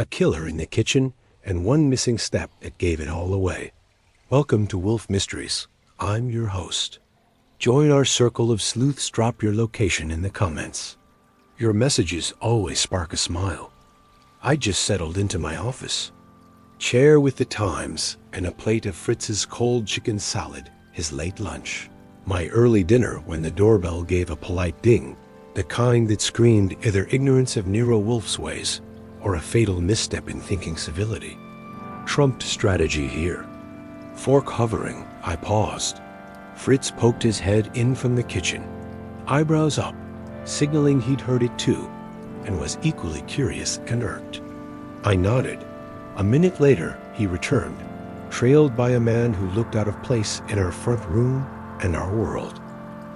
a killer in the kitchen, and one missing step that gave it all away. Welcome to Wolfe Mysteries. I'm your host. Join our circle of sleuths. Drop your location in the comments. Your messages always spark a smile. I just settled into my office. Chair with the Times and a plate of Fritz's cold chicken salad, his late lunch. My early dinner when the doorbell gave a polite ding, the kind that screamed either ignorance of Nero Wolfe's ways or a fatal misstep in thinking civility. Trumped strategy here. Fork hovering, I paused. Fritz poked his head in from the kitchen, eyebrows up, signaling he'd heard it too, and was equally curious and irked. I nodded. A minute later, he returned, trailed by a man who looked out of place in our front room and our world.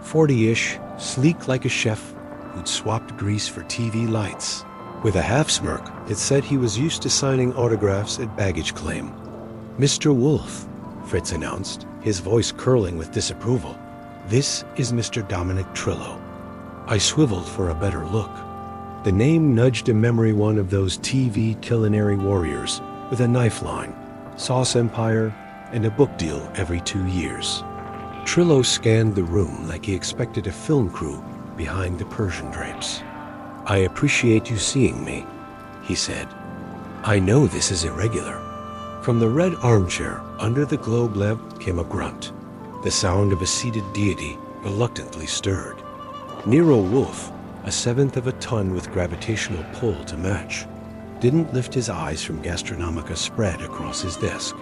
40-ish, sleek like a chef who'd swapped grease for TV lights. With a half smirk, it said he was used to signing autographs at baggage claim. "Mr. Wolfe," Fritz announced, his voice curling with disapproval. "This is Mr. Dominic Trillo." I swiveled for a better look. The name nudged a memory one of those TV culinary warriors with a knife line, sauce empire, and a book deal every 2 years. Trillo scanned the room like he expected a film crew behind the Persian drapes. "I appreciate you seeing me," he said. "I know this is irregular." From the red armchair under the globe lamp came a grunt, the sound of a seated deity reluctantly stirred. Nero Wolfe, a seventh of a ton with gravitational pull to match, didn't lift his eyes from Gastronomica spread across his desk.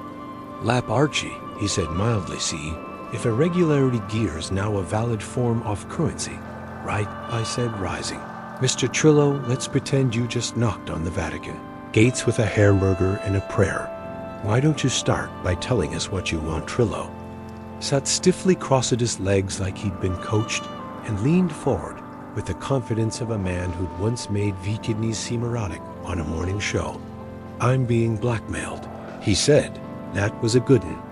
"Lap Archie," he said mildly. "See, if irregularity gear's now a valid form of currency." "Right," I said, rising. "Mr. Trillo, let's pretend you just knocked on the Vatican gates with a hamburger and a prayer. Why don't you start by telling us what you want?" Trillo sat stiffly crossed his legs like he'd been coached and leaned forward with the confidence of a man who'd once made V-kidneys seem erotic on a morning show. "I'm being blackmailed," he said. That was a good one.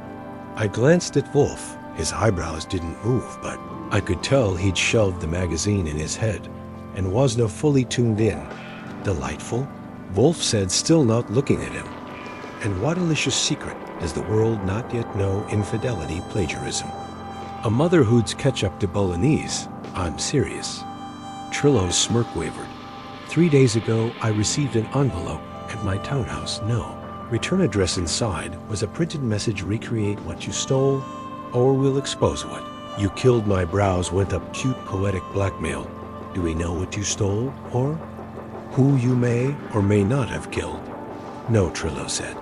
I glanced at Wolfe. His eyebrows didn't move, but I could tell he'd shelved the magazine in his head and wasn't fully tuned in. "Delightful," Wolfe said, still not looking at him. "And what delicious secret does the world not yet know infidelity plagiarism? A mother who'd ketchup to bolognese. I'm serious." Trillo's smirk wavered. 3 days ago, I received an envelope at my townhouse. No. Return address inside was a printed message: recreate what you stole, or we'll expose what. You killed. My brows went up. Cute poetic blackmail. Do we know what you stole, or who you may or may not have killed? No, Trillo said.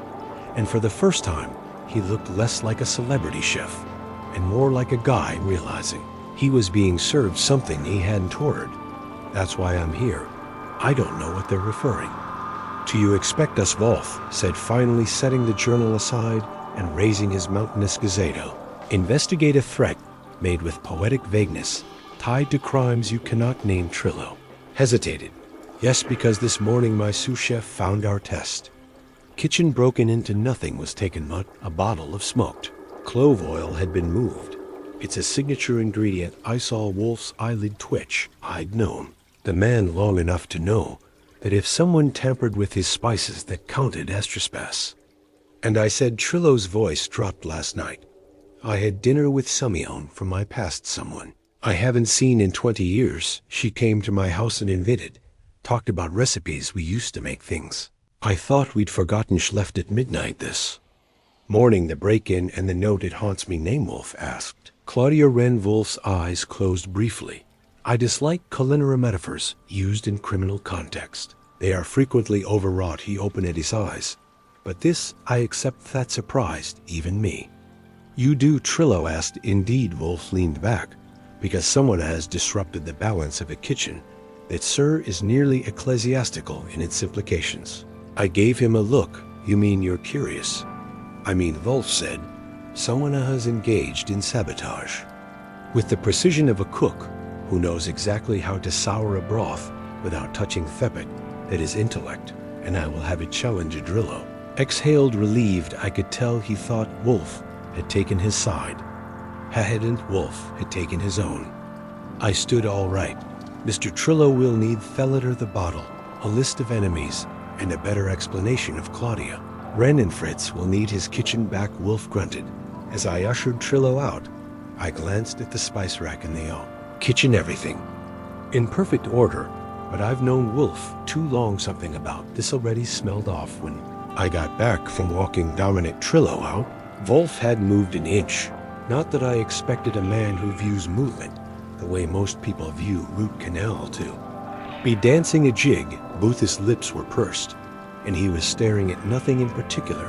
And for the first time, he looked less like a celebrity chef and more like a guy realizing he was being served something he hadn't ordered. "That's why I'm here. I don't know what they're referring to. You expect us," Wolfe said, finally setting the journal aside and raising his mountainous gazebo. "Investigate a threat made with poetic vagueness, tied to crimes you cannot name." Trillo hesitated. "Yes, because this morning my sous chef found our test. Kitchen broken into, nothing was taken but a bottle of smoked clove oil had been moved. It's a signature ingredient." I saw Wolfe's eyelid twitch. I'd known the man long enough to know that if someone tampered with his spices, that counted as trespass. And I said, "Trillo's voice dropped last night. I had dinner with Simeon from my past, someone I haven't seen in 20 years. She came to my house and invited, talked about recipes we used to make things. I thought we'd forgotten. She left at midnight this morning. The break-in and the note, it haunts me." Name, Wolfe asked. Claudia Wren. Wolfe's eyes closed briefly. "I dislike culinary metaphors used in criminal context. They are frequently overwrought." He opened at his eyes. "But this, I accept, that surprised even me." "You do?" Trillo asked. "Indeed," Wolfe leaned back, "because someone has disrupted the balance of a kitchen that, sir, is nearly ecclesiastical in its implications." I gave him a look. "You mean you're curious?" "I mean," Wolfe said, "someone has engaged in sabotage with the precision of a cook who knows exactly how to sour a broth without touching thepet. That is intellect, and I will have it challenge a Drillo." Exhaled, relieved. I could tell he thought Wolfe had taken his side. Hadn't Wolfe had taken his own. I stood. "All right. Mr. Trillo will need Theleter the bottle, a list of enemies, and a better explanation of Claudia. Wren and Fritz will need his kitchen back, Wolfe grunted. As I ushered Trillo out, I glanced at the spice rack in the kitchen everything in perfect order, but I've known Wolfe too long. Something about this already smelled off. When I got back from walking Dominic Trillo out, Wolfe hadn't moved an inch. Not that I expected a man who views movement the way most people view root canal to be dancing a jig. Both his lips were pursed, and he was staring at nothing in particular,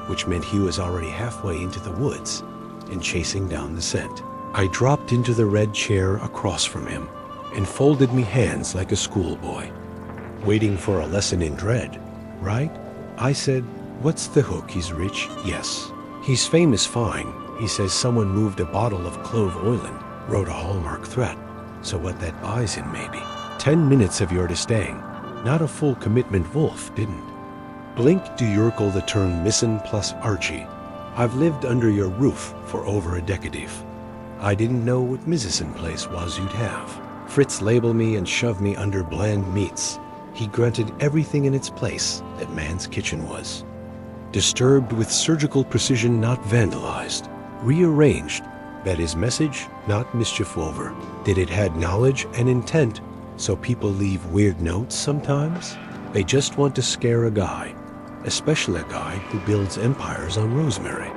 which meant he was already halfway into the woods and chasing down the scent. I dropped into the red chair across from him and folded me hands like a schoolboy. Waiting for a lesson in dread, right? I said, what's the hook? He's rich, yes. He's famous, fine. He says someone moved a bottle of clove oil and wrote a Hallmark threat. So what that buys him, maybe 10 minutes of your staying. Not a full commitment. Wolfe didn't blink. Do you recall the term missin plus Archie? I've lived under your roof for over a decade. I didn't know what Mrs. place was you'd have. Fritz labeled me and shoved me under bland meats. He grunted everything in its place that man's kitchen was. Disturbed with surgical precision, not vandalized. Rearranged. That his message, not mischief over. Did it had knowledge and intent, so people leave weird notes sometimes? They just want to scare a guy, especially a guy who builds empires on rosemary.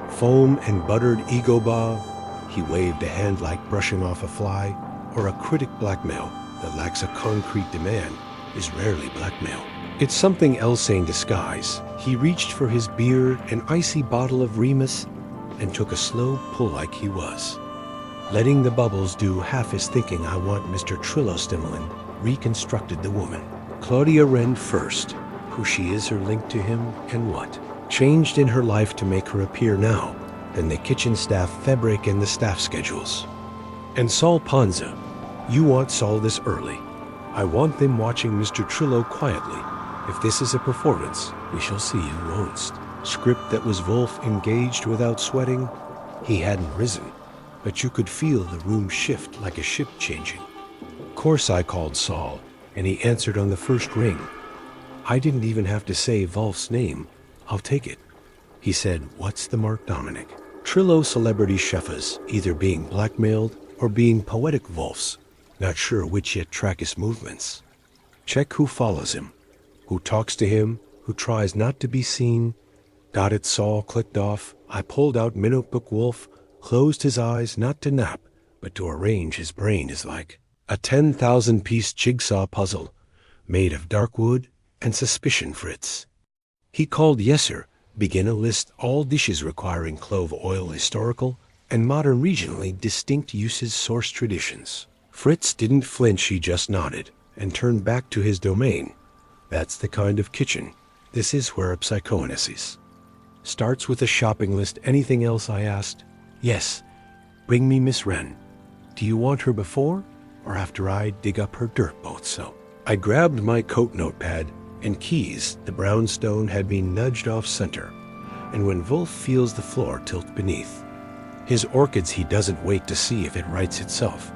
Foam and buttered ego bar. He waved a hand like brushing off a fly, or a critic. Blackmail that lacks a concrete demand is rarely blackmail. It's something else in disguise. He reached for his beer, an icy bottle of Remus, and took a slow pull like he was letting the bubbles do half his thinking. I want Mr. Trillo stimulant, reconstructed the woman. Claudia Wren first, who she is, her link to him, and what changed in her life to make her appear now, then the kitchen staff fabric and the staff schedules. And Saul Panza, you want Saul this early. I want them watching Mr. Trillo quietly. If this is a performance, we shall see who owns. Script that was Wolfe engaged without sweating. He hadn't risen, but you could feel the room shift like a ship changing. Of course I called Saul, and he answered on the first ring. I didn't even have to say Wolfe's name. I'll take it. He said, what's the mark, Dominic? Trillo celebrity chefs, either being blackmailed or being poetic Wolfes. Not sure which yet. Track his movements. Check who follows him, who talks to him, who tries not to be seen. Got it. Saul clicked off. I pulled out my notebook. Wolfe closed his eyes, not to nap, but to arrange his brain is like a 10,000-piece jigsaw puzzle made of dark wood and suspicion. Fritz. He called yes, sir. Begin a list all dishes requiring clove oil, historical and modern, regionally distinct uses, source traditions. Fritz didn't flinch. He just nodded and turned back to his domain. That's the kind of kitchen. This is where psychoanalysis starts, with a shopping list. Anything else? I asked. Yes. Bring me Miss Wren. Do you want her before or after I dig up her dirt? Both. So I grabbed my coat notepad and keys. The brownstone had been nudged off center, and when Wolfe feels the floor tilt beneath his orchids, he doesn't wait to see if it rights itself.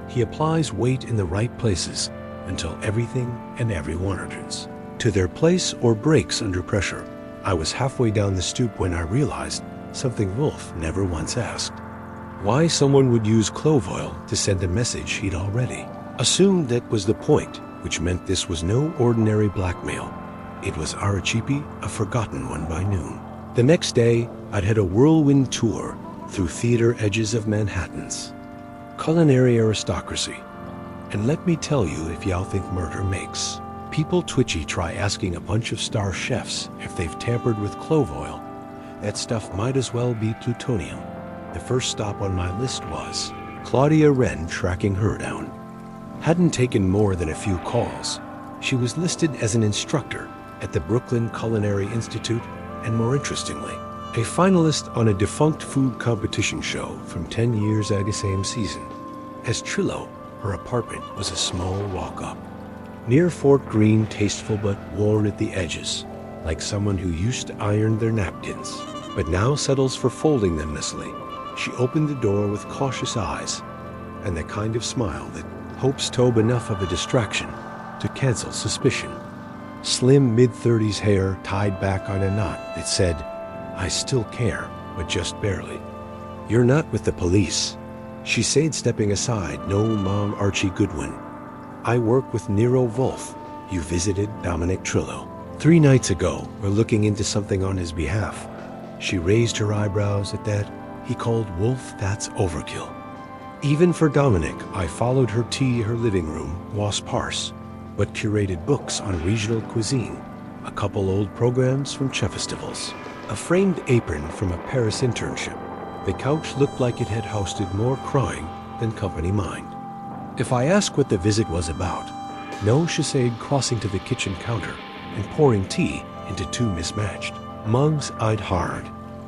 He applies weight in the right places until everything and everyone returns to their place or breaks under pressure. I was halfway down the stoop when I realized something Wolfe never once asked. Why someone would use clove oil to send a message he'd already assumed that was the point, which meant this was no ordinary blackmail. It was Archie, a forgotten one by noon. The next day, I'd had a whirlwind tour through theater edges of Manhattan's culinary aristocracy. And let me tell you, if y'all think murder makes people twitchy, try asking a bunch of star chefs if they've tampered with clove oil. That stuff might as well be plutonium. The first stop on my list was Claudia Wren, tracking her down. Hadn't taken more than a few calls. She was listed as an instructor at the Brooklyn Culinary Institute, and more interestingly, a finalist on a defunct food competition show from 10 years at the same season. As Trillo, her apartment was a small walk-up near Fort Greene, tasteful but worn at the edges, like someone who used to iron their napkins, but now settles for folding them nicely. She opened the door with cautious eyes and the kind of smile that hopes to be enough of a distraction to cancel suspicion. Slim mid-30s hair tied back on a knot that said, "I still care, but just barely." "You're not with the police," she said, stepping aside. "No, Mom, Archie Goodwin. I work with Nero Wolfe. You visited Dominic Trillo 3 nights ago. We're looking into something on his behalf." She raised her eyebrows at that. He called Wolfe that's overkill. Even for Dominic, I followed her to her living room, was sparse, but curated books on regional cuisine, a couple old programs from chef festivals, a framed apron from a Paris internship. The couch looked like it had hosted more crying than company mind. If I asked what the visit was about, no, she said, crossing to the kitchen counter and pouring tea into 2 mismatched mugs, I'd hard.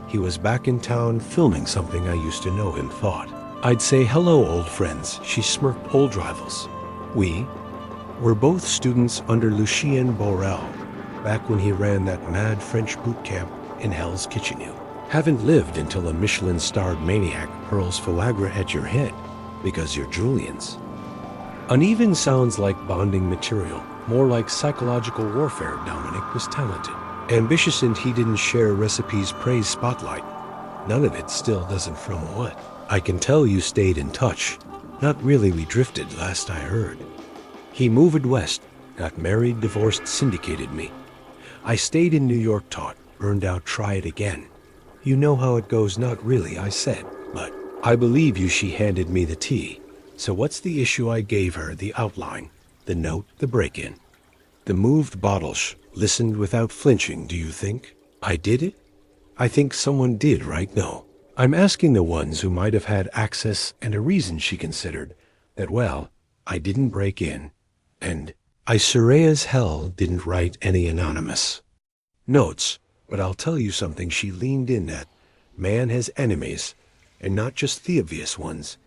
He was back in town filming something I used to know him thought. I'd say, "Hello, old friends." She smirked. "Old rivals. We were both students under Lucien Borel, back when he ran that mad French boot camp in Hell's Kitchen. You haven't lived until a Michelin-starred maniac hurls foie gras at your head because you're Julian's." Uneven sounds like bonding material, more like psychological warfare. Dominic was talented, ambitious, and he didn't share recipes praise spotlight. None of it. Still doesn't. From what I can tell, you stayed in touch. Not really. We drifted, last I heard. He moved west, got married, divorced, syndicated me. I stayed in New York, taught, burned out, try it again. You know how it goes. Not really, I said, but I believe you. She handed me the tea. So what's the issue? I gave her the outline, the note, the break-in. The moved bottles. Listened without flinching. Do you think I did it? I think someone did, right? No. I'm asking the ones who might have had access, and a reason. She considered that. Well, I didn't break in, and I sure as hell didn't write any anonymous notes. But I'll tell you something. She leaned in. That man has enemies, and not just the obvious ones.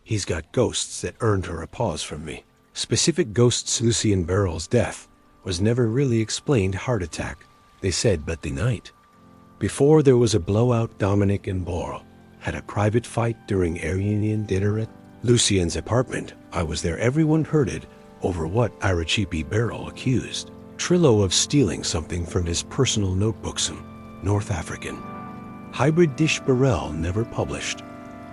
He's got ghosts that earned her a pause from me. Specific ghosts. Lucien Barrel's death was never really explained. Heart attack, they said, but the night before there was a blowout. Dominic and Borel had a private fight during Aryan dinner at Lucien's apartment. I was there. Everyone heard it over what Archie Barrel accused Trillo of stealing something from his personal notebooks. Some North African hybrid dish Barrel never published.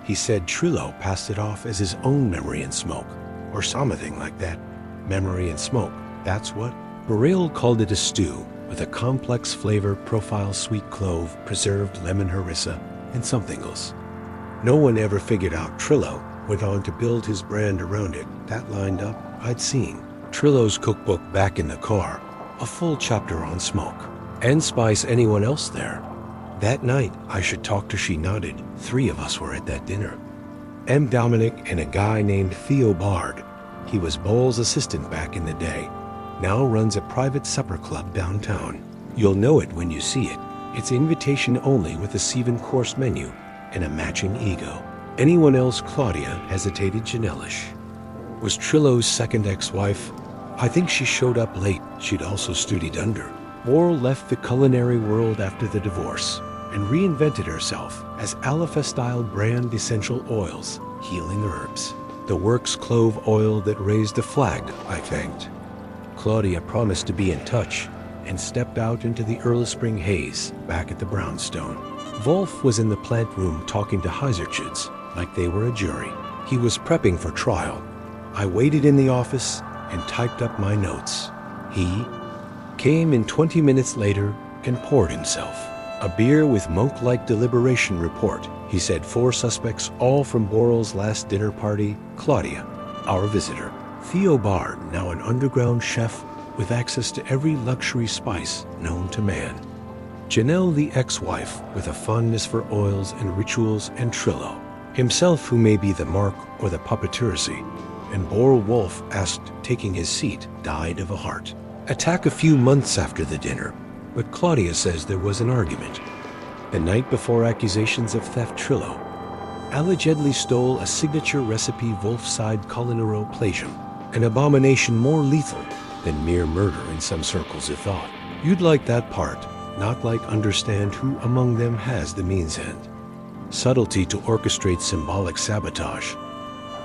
He said Trillo passed it off as his own memory and smoke, or something like that. Memory and smoke, that's what Barrel called it. A stew with a complex flavor profile: sweet clove, preserved lemon, harissa, and something else. No one ever figured out. Trillo went on to build his brand around it. That lined up. I'd seen Trillo's cookbook back in the car, a full chapter on smoke and spice. Anyone else there that night I should talk to? She nodded. 3 of us were at that dinner. Dominic and a guy named Theo Bard. He was Bowles' assistant back in the day. Now runs a private supper club downtown. You'll know it when you see it. It's invitation only with a 7-course menu and a matching ego. Anyone else? Claudia hesitated. Janelish was Trillo's second ex-wife. I think she showed up late. She'd also studied under. Borel left the culinary world after the divorce and reinvented herself as Alifa-style brand essential oils, healing herbs. The works clove oil that raised the flag. I thanked. Claudia promised to be in touch and stepped out into the early spring haze back at the brownstone. Wolfe was in the plant room talking to Heiserchids like they were a jury. He was prepping for trial. I waited in the office and typed up my notes. He came in 20 minutes later and poured himself a beer with monk-like deliberation report. He said 4 suspects, all from Borel's last dinner party. Claudia, our visitor. Theo Bard, now an underground chef with access to every luxury spice known to man. Janelle, the ex-wife, with a fondness for oils and rituals, and Trillo himself, who may be the mark or the puppeteercy. And Nero Wolfe, asked, taking his seat, died of a heart attack a few months after the dinner. But Claudia says there was an argument. The night before accusations of theft, Trillo allegedly stole a signature recipe. Wolfe-side culinary plagium, an abomination more lethal than mere murder in some circles, if thought. You'd like that part, not like understand who among them has the means and subtlety to orchestrate symbolic sabotage.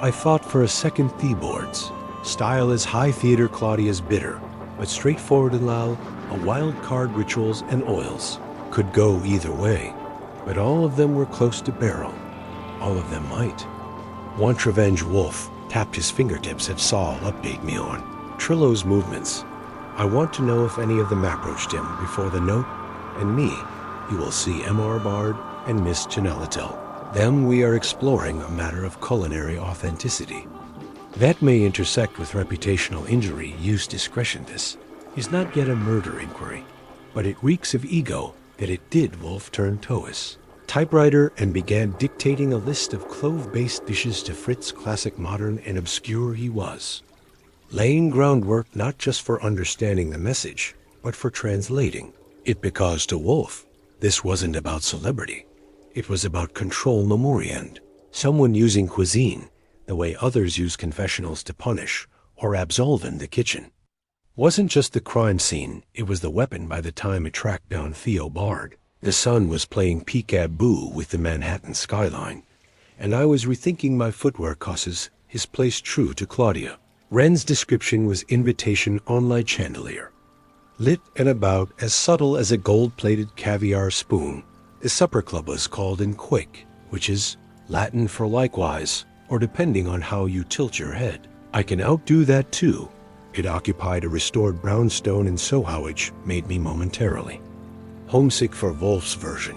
I thought for a second. Theboard's style is high theater. Claudia's bitter. but straightforward allow a wild card rituals and oils. Could go either way, but all of them were close to barrel. All of them might. Want Revenge Wolfe tapped his fingertips at Saul update me on Trillo's movements. I want to know if any of them approached him before the note, and me. You will see M.R. Bard and Miss Janelatel. Them we are exploring a matter of culinary authenticity. That may intersect with reputational injury. Use discretion. This is not yet a murder inquiry, but it reeks of ego that it did Wolfe turn Toas typewriter and began dictating a list of clove-based dishes to Fritz, classic, modern, and obscure he was. Laying groundwork not just for understanding the message, but for translating it, because to Wolfe, this wasn't about celebrity. It was about control memoriand, someone using cuisine the way others use confessionals to punish or absolve in the kitchen. Wasn't just the crime scene, it was the weapon by the time it tracked down Theo Bard. The sun was playing peekaboo with the Manhattan skyline, and I was rethinking my footwear causes his place true to Claudia. Wren's description was invitation on light chandelier, lit and about as subtle as a gold-plated caviar spoon. The supper club was called in Quake, which is Latin for likewise, or depending on how you tilt your head. I can outdo that too. It occupied a restored brownstone, and Sohowage made me momentarily homesick for Wolfe's version.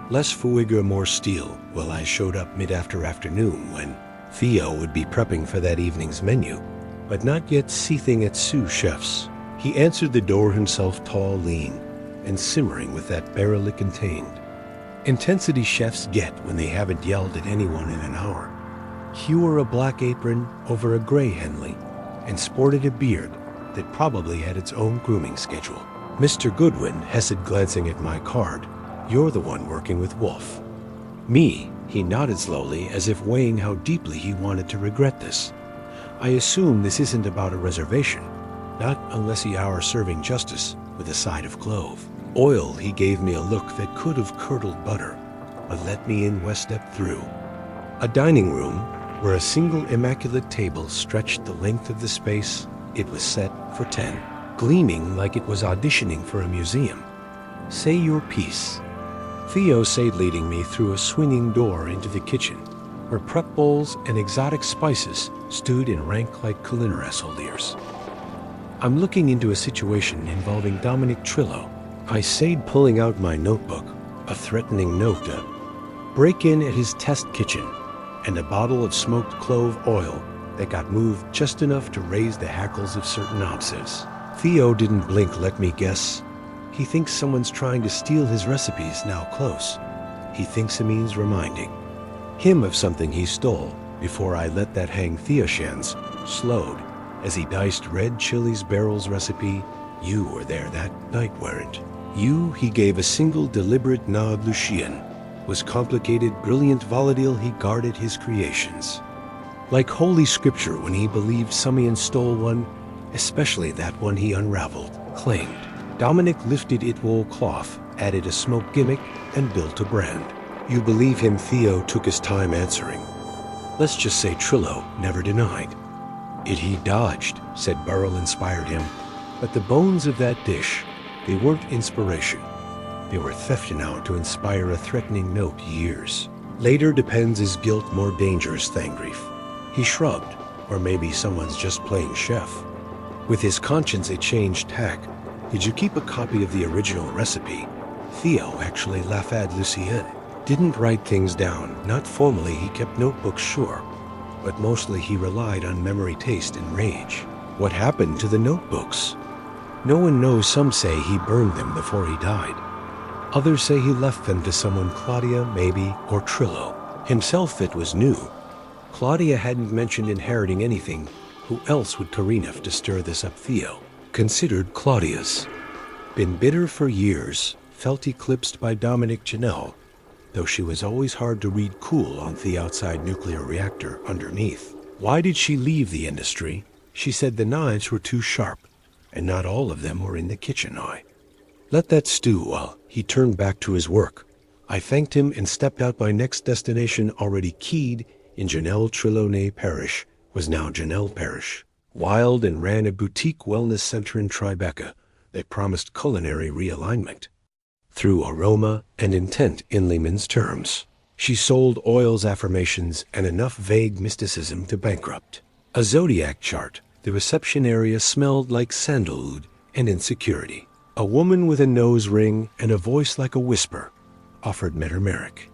Less Fuiger, more steel. Well, I showed up mid-afternoon when Theo would be prepping for that evening's menu, but not yet seething at sous chefs. He answered the door himself, tall, lean, and simmering with that barrel it contained. Intensity chefs get when they haven't yelled at anyone in an hour. He wore a black apron over a gray Henley and sported a beard that probably had its own grooming schedule. Mr. Goodwin, Hesed glancing at my card, you're the one working with Wolfe. Me, he nodded slowly as if weighing how deeply he wanted to regret this. I assume this isn't about a reservation, not unless he hour serving justice with a side of clove. Oil, he gave me a look that could have curdled butter, but let me in West step through. A dining room where a single immaculate table stretched the length of the space. It was set for 10, gleaming like it was auditioning for a museum. Say your piece. Theo said, leading me through a swinging door into the kitchen, where prep bowls and exotic spices stood in rank like culinary soldiers. I'm looking into a situation involving Dominic Trillo. I said, pulling out my notebook, a threatening note to break in at his test kitchen, and a bottle of smoked clove oil that got moved just enough to raise the hackles of certain obsessives. Theo didn't blink. Let me guess. He thinks someone's trying to steal his recipes. Now close. He thinks it means reminding him of something he stole. Before I let that hang, Theoshans slowed as he diced red chili's barrels recipe. You were there that night, weren't you? He gave a single deliberate nod. Lucian was complicated, brilliant, volatile. He guarded his creations like holy scripture when he believed Samian stole one, especially that one he unraveled, claimed. Dominic lifted it wool cloth, added a smoke gimmick, and built a brand. You believe him? Theo took his time answering. Let's just say Trillo never denied it. He dodged, said Burrell inspired him. But the bones of that dish, they weren't inspiration. They were theft now to inspire a threatening note years later. Depends, is guilt more dangerous than grief? He shrugged. Or maybe someone's just playing chef. With his conscience a changed tack. Did you keep a copy of the original recipe? Theo actually laughed at Lucien. Didn't write things down. Not formally, he kept notebooks, sure. But mostly he relied on memory, taste, and rage. What happened to the notebooks? No one knows. Some say he burned them before he died. Others say he left them to someone, Claudia, maybe, or Trillo himself. It was new. Claudia hadn't mentioned inheriting anything. Who else would Karinef to stir this up? Theo considered Claudia's been bitter for years, felt eclipsed by Dominic Janelle, though she was always hard to read, cool on the outside, nuclear reactor underneath. Why did she leave the industry? She said the knives were too sharp, and not all of them were in the kitchen. I let that stew while he turned back to his work. I thanked him and stepped out. My next destination, already keyed in Janelle Trelawney Parish, was now Janelle Parish. Wild and ran a boutique wellness center in Tribeca that promised culinary realignment. Through aroma and intent in layman's terms, she sold oils, affirmations, and enough vague mysticism to bankrupt. A zodiac chart, the reception area smelled like sandalwood and insecurity. A woman with a nose ring and a voice like a whisper offered metameric.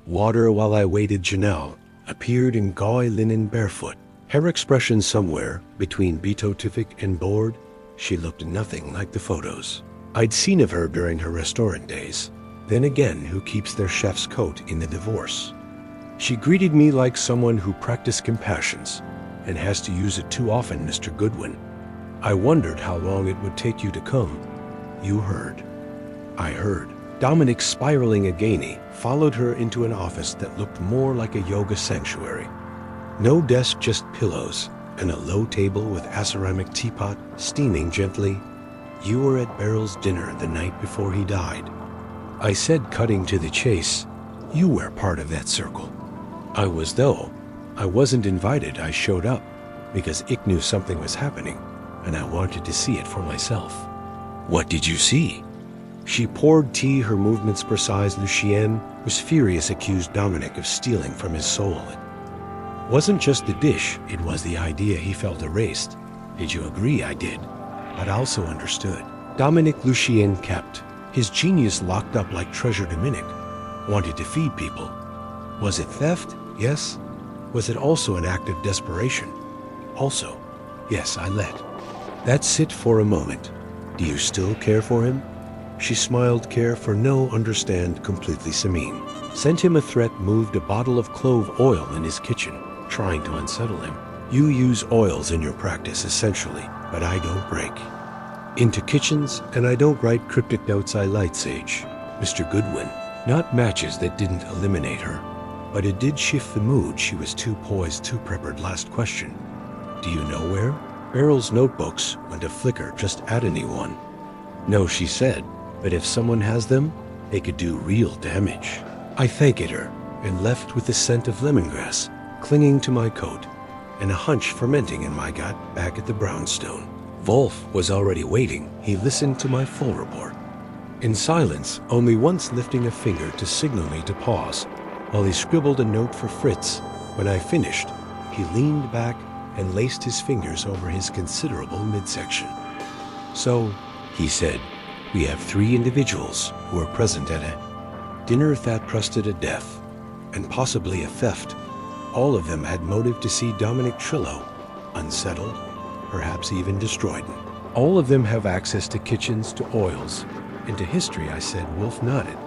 Water while I waited. Janelle appeared in gauzy linen barefoot. Her expression somewhere between beatific and bored. She looked nothing like the photos I'd seen of her during her restaurant days. Then again, who keeps their chef's coat in the divorce? She greeted me like someone who practiced compassions and has to use it too often, Mr. Goodwin. I wondered how long it would take you to come. You heard. I heard. Dominic, spiraling again, followed her into an office that looked more like a yoga sanctuary. No desk, just pillows, and a low table with a ceramic teapot steaming gently. You were at Beryl's dinner the night before he died. I said, cutting to the chase. You were part of that circle. I was, though. I wasn't invited. I showed up because Ick knew something was happening, and I wanted to see it for myself. What did you see? She poured tea, her movements precise. Lucien was furious, accused Dominic of stealing from his soul. It wasn't just the dish, it was the idea he felt erased. Did you agree? I did, but I also understood. Dominic, Lucien kept his genius locked up like treasure. Dominic wanted to feed people. Was it theft? Yes. Was it also an act of desperation? Also. Yes, I let that sit for a moment. Do you still care for him? She smiled. Care for no, understand, completely serene. Sent him a threat, moved a bottle of clove oil in his kitchen, trying to unsettle him. You use oils in your practice, essentially, but I don't break into kitchens, and I don't write cryptic notes. I light sage, Mr. Goodwin. Not matches that didn't eliminate her, but it did shift the mood. She was too poised, too prepared. Last question. Do you know where? Beryl's notebooks went a flicker. Just add anyone. No, she said, but if someone has them, they could do real damage. I thanked her and left with the scent of lemongrass clinging to my coat and a hunch fermenting in my gut back at the brownstone. Wolfe was already waiting. He listened to my full report in silence, only once lifting a finger to signal me to pause while he scribbled a note for Fritz. When I finished, he leaned back and laced his fingers over his considerable midsection. So, he said, we have 3 individuals who were present at a dinner that trusted a death and possibly a theft. All of them had motive to see Dominic Trillo unsettled, perhaps even destroyed. All of them have access to kitchens, to oils, and to history. I said. Wolfe nodded,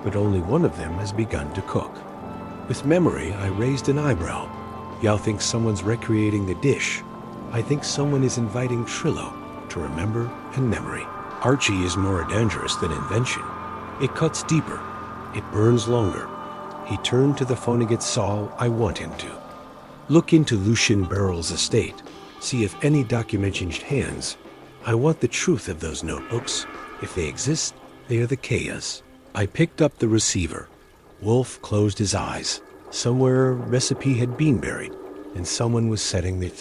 but only one of them has begun to cook. With memory, I raised an eyebrow. Y'all think someone's recreating the dish. I think someone is inviting Trillo to remember and memory. Archie is more dangerous than invention. It cuts deeper. It burns longer. He turned to the phone again. Saul, I want him to look into Lucien Beryl's estate, see if any document changed hands. I want the truth of those notebooks. If they exist, they are the chaos. I picked up the receiver. Wolfe closed his eyes. Somewhere a recipe had been buried, and someone was setting the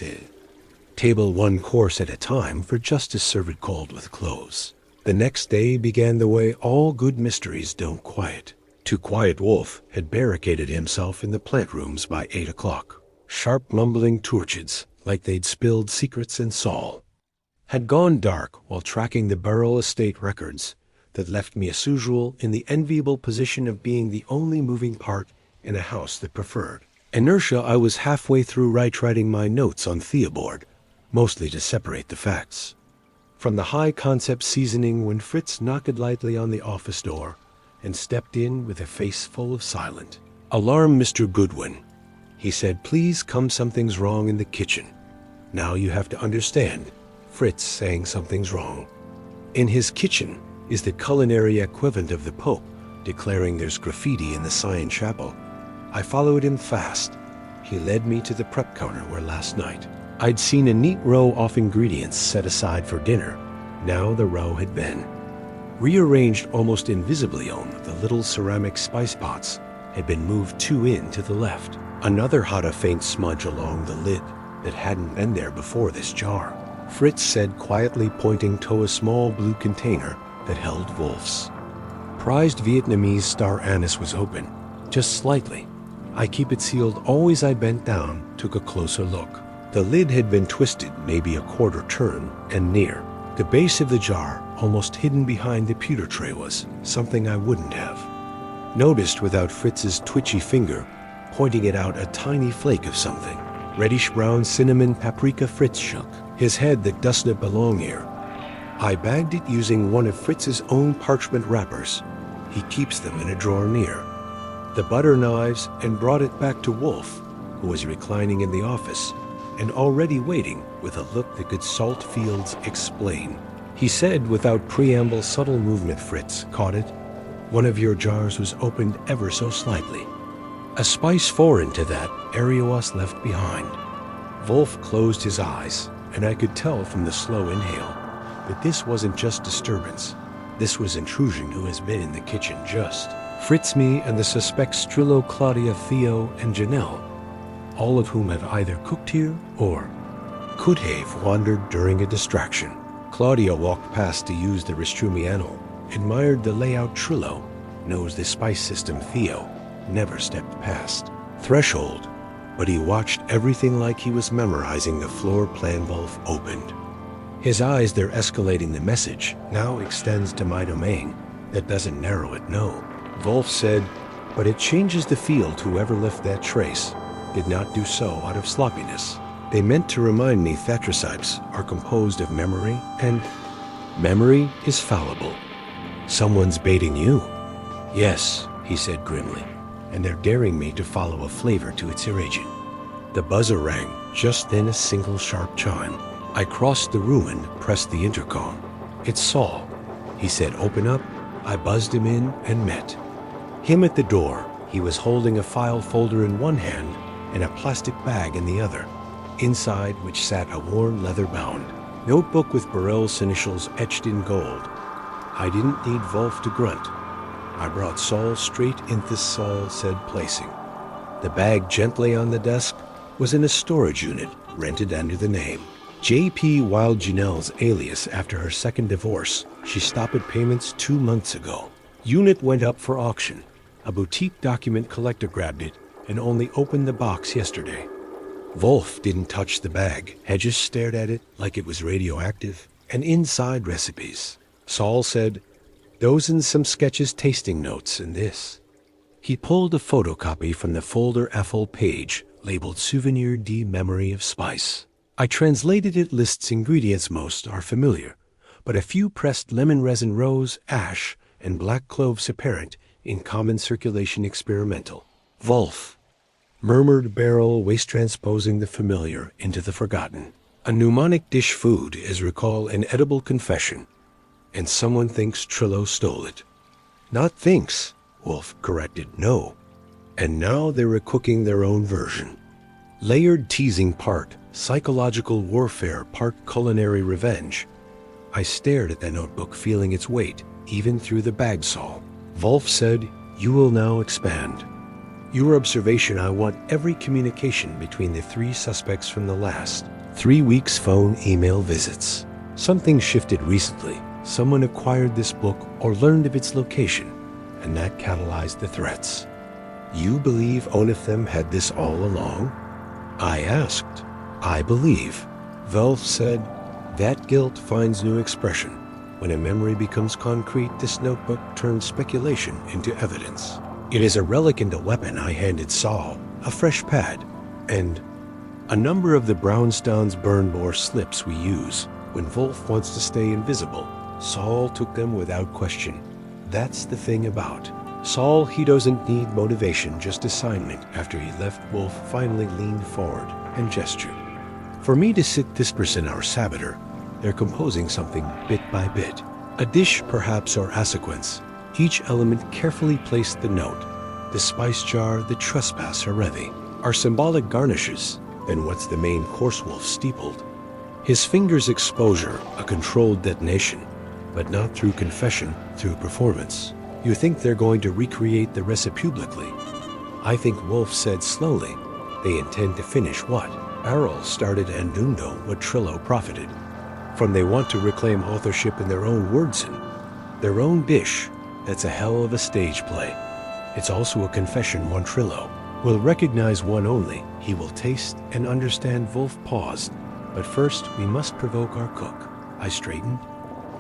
table 1 course at a time for justice served cold with cloves. The next day began the way all good mysteries don't quiet. Too quiet. Wolfe had barricaded himself in the plant rooms by 8 o'clock. Sharp mumbling turchids, like they'd spilled secrets, and Saul had gone dark while tracking the Beryl estate records that left me as usual in the enviable position of being the only moving part in a house that preferred inertia. I was halfway through writing my notes on Theobald, mostly to separate the facts from the high-concept seasoning, when Fritz knocked lightly on the office door and stepped in with a face full of silent alarm. Mr. Goodwin, he said, please come, something's wrong in the kitchen. Now you have to understand. Fritz saying something's wrong in his kitchen is the culinary equivalent of the Pope declaring there's graffiti in the Sion Chapel. I followed him fast. He led me to the prep counter where last night I'd seen a neat row of ingredients set aside for dinner. Now the row had been rearranged almost invisibly. On the little ceramic spice pots had been moved 2 in to the left. Another had a faint smudge along the lid, that hadn't been there before this jar. Fritz said quietly, pointing to a small blue container that held Wolfe's prized Vietnamese star anise was open, just slightly. I keep it sealed always. I bent down, took a closer look. The lid had been twisted maybe a quarter turn, and near the base of the jar, almost hidden behind the pewter tray, was something I wouldn't have noticed without Fritz's twitchy finger pointing it out, a tiny flake of something. Reddish-brown cinnamon paprika. Fritz shook his head. That doesn't belong here. I bagged it using one of Fritz's own parchment wrappers. He keeps them in a drawer near the butter knives, and brought it back to Wolfe, who was reclining in the office and already waiting with a look that could salt fields explain. He said without preamble, subtle movement. Fritz caught it. One of your jars was opened ever so slightly. A spice foreign to that area was left behind. Wolfe closed his eyes, and I could tell from the slow inhale that this wasn't just disturbance. This was intrusion who has been in the kitchen just. Fritz, me, and the suspects Strillo, Claudia, Theo, and Janelle, all of whom have either cooked here or could have wandered during a distraction. Claudia walked past to use the restrumiano, admired the layout. Trillo knows the spice system. Theo never stepped past threshold, but he watched everything like he was memorizing the floor plan. Wolfe opened his eyes. They're escalating. The message now extends to my domain. That doesn't narrow it, no. Wolfe said, but it changes the field. Whoever left that trace did not do so out of sloppiness. They meant to remind me Thatchercypes are composed of memory, and memory is fallible. Someone's baiting you. Yes, he said grimly, and they're daring me to follow a flavor to its origin. The buzzer rang, just then a single sharp chime. I crossed the room and pressed the intercom. It's Saul, he said. Open up. I buzzed him in and met him at the door. He was holding a file folder in one hand and a plastic bag in the other, inside which sat a worn leather-bound notebook with Burrell's initials etched in gold. I didn't need Wolfe to grunt. I brought Saul straight into. Saul said, placing the bag gently on the desk, was in a storage unit rented under the name J.P. Wild. Janelle's alias after her second divorce. She stopped payments 2 months ago. Unit went up for auction. A boutique document collector grabbed it and only opened the box yesterday. Wolfe didn't touch the bag. Hedges stared at it like it was radioactive, and inside recipes. Saul said, those and some sketches, tasting notes, and this. He pulled a photocopy from the folder. A full page labeled Souvenir de Memory of Spice. I translated it. Lists ingredients. Most are familiar, but a few pressed lemon resin, rose, ash, and black cloves apparent in common circulation. Experimental. Wolfe murmured, barrel waste, transposing the familiar into the forgotten. A mnemonic dish. Food is recall an edible confession, and someone thinks Trillo stole it. Not thinks, Wolfe corrected. No. And now they were cooking their own version. Layered teasing, part psychological warfare, part culinary revenge. I stared at the notebook, feeling its weight, even through the bag. Saul. Wolfe said, you will now expand your observation. I want every communication between the 3 suspects from the last 3 weeks, phone, email, visits. Something shifted recently. Someone acquired this book or learned of its location, and that catalyzed the threats. You believe one of them had this all along? I asked. I believe. Wolfe said, that guilt finds new expression. When a memory becomes concrete, this notebook turns speculation into evidence. It is a relic and a weapon. I handed Saul a fresh pad and a number of the Brownstown's Burnmore slips we use when Wolfe wants to stay invisible. Saul took them without question. That's the thing about Saul. He doesn't need motivation, just assignment. After he left, Wolfe finally leaned forward and gestured for me to sit. This person, our saboteur. They're composing something bit by bit. A dish, perhaps, or a sequence. Each element carefully placed. The note, the spice jar, the trespasser ready, are symbolic garnishes. Then what's the main course? Wolfe steepled his fingers. Exposure, a controlled detonation, but not through confession, through performance. You think they're going to recreate the recipe publicly? I think, Wolfe said slowly, they intend to finish what? Errol started Andundo what Trillo profited. From they want to reclaim authorship in their own words and their own dish. That's a hell of a stage play. It's also a confession one Trillo will recognize one only. He will taste and understand. Wolfe paused. But first we must provoke our cook. I straightened.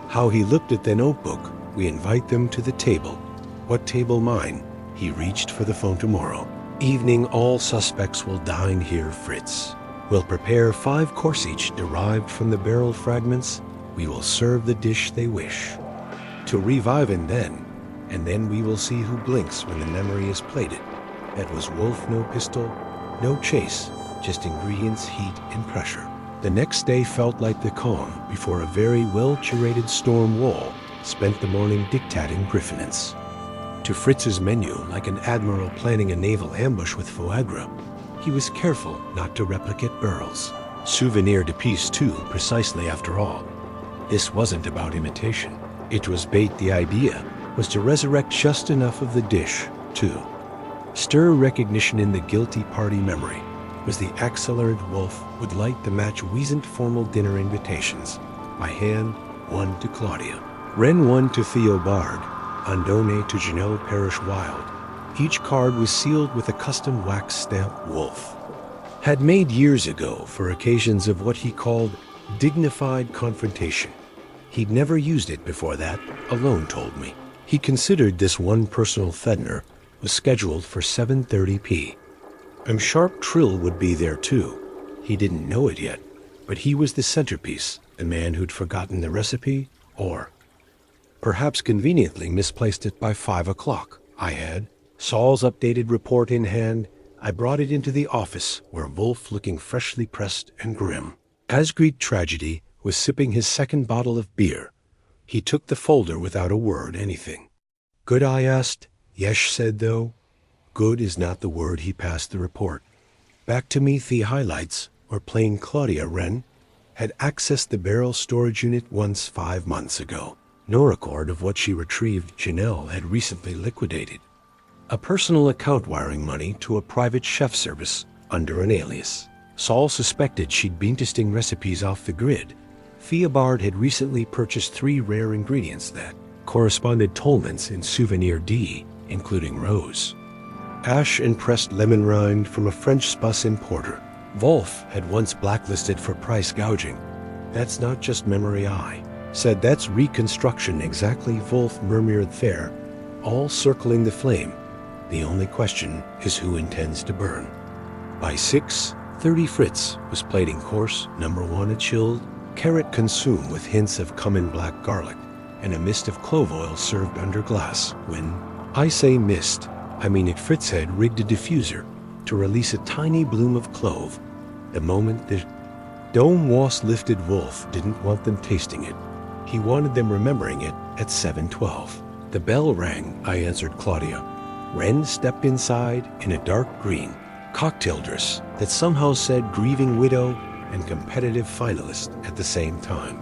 How he looked at the notebook. We invite them to the table. What table? Mine. He reached for the phone. Tomorrow evening all suspects will dine here. Fritz will prepare 5 course each derived from the barrel fragments. We will serve the dish they wish to revive and then we will see who blinks when the memory is plated. That was Wolfe. No pistol, no chase, just ingredients, heat, and pressure. The next day felt like the calm before a very well-curated storm wall spent the morning dictating preference to Fritz's menu like an admiral planning a naval ambush with foie gras. He was careful not to replicate Burrell's souvenir de piece too precisely. After all, this wasn't about imitation. It was bait. The idea was to resurrect just enough of the dish to stir recognition in the guilty party. Memory was the accelerant. Wolfe would light the match. Weasant formal dinner invitations by hand, one to Claudia, Wren, one to Theo Bard, Andone to Janelle Parish Wild. Each card was sealed with a custom wax stamp Wolfe had made years ago for occasions of what he called dignified confrontation. He'd never used it before that, Alone told me. He considered this one personal Fedner was scheduled for 7:30 p. I'm sharp Trill would be there too. He didn't know it yet, but he was the centerpiece, the man who'd forgotten the recipe, or perhaps conveniently misplaced it by 5 o'clock. I had Saul's updated report in hand. I brought it into the office where Wolfe, looking freshly pressed and grim as Greek tragedy, was sipping his second bottle of beer. He took the folder without a word. Anything good? I asked. Yesh said, though good is not the word. He passed the report back to me. The highlights were plain. Claudia Wren had accessed the barrel storage unit once 5 months ago. No record of what she retrieved. Janelle had recently liquidated a personal account wiring money to a private chef service under an alias. Saul suspected she'd been testing recipes off the grid. Theobald had recently purchased 3 rare ingredients that corresponded Tolman's in Souvenir D, including rose, ash, and pressed lemon rind from a French Spuss importer. Wolfe had once blacklisted for price gouging. That's not just memory, I said. That's reconstruction. Exactly, Wolfe murmured there, all circling the flame. The only question is who intends to burn. By 6:30 Fritz was plating course number 1, a chilled carrot consumed with hints of cumin black garlic and a mist of clove oil served under glass. When I say mist, I mean it. Fritz had rigged a diffuser to release a tiny bloom of clove. The moment the dome was lifted, Wolfe didn't want them tasting it. He wanted them remembering it at 7:12. The bell rang. I answered Claudia. Wren stepped inside in a dark green cocktail dress that somehow said grieving widow and competitive finalist at the same time.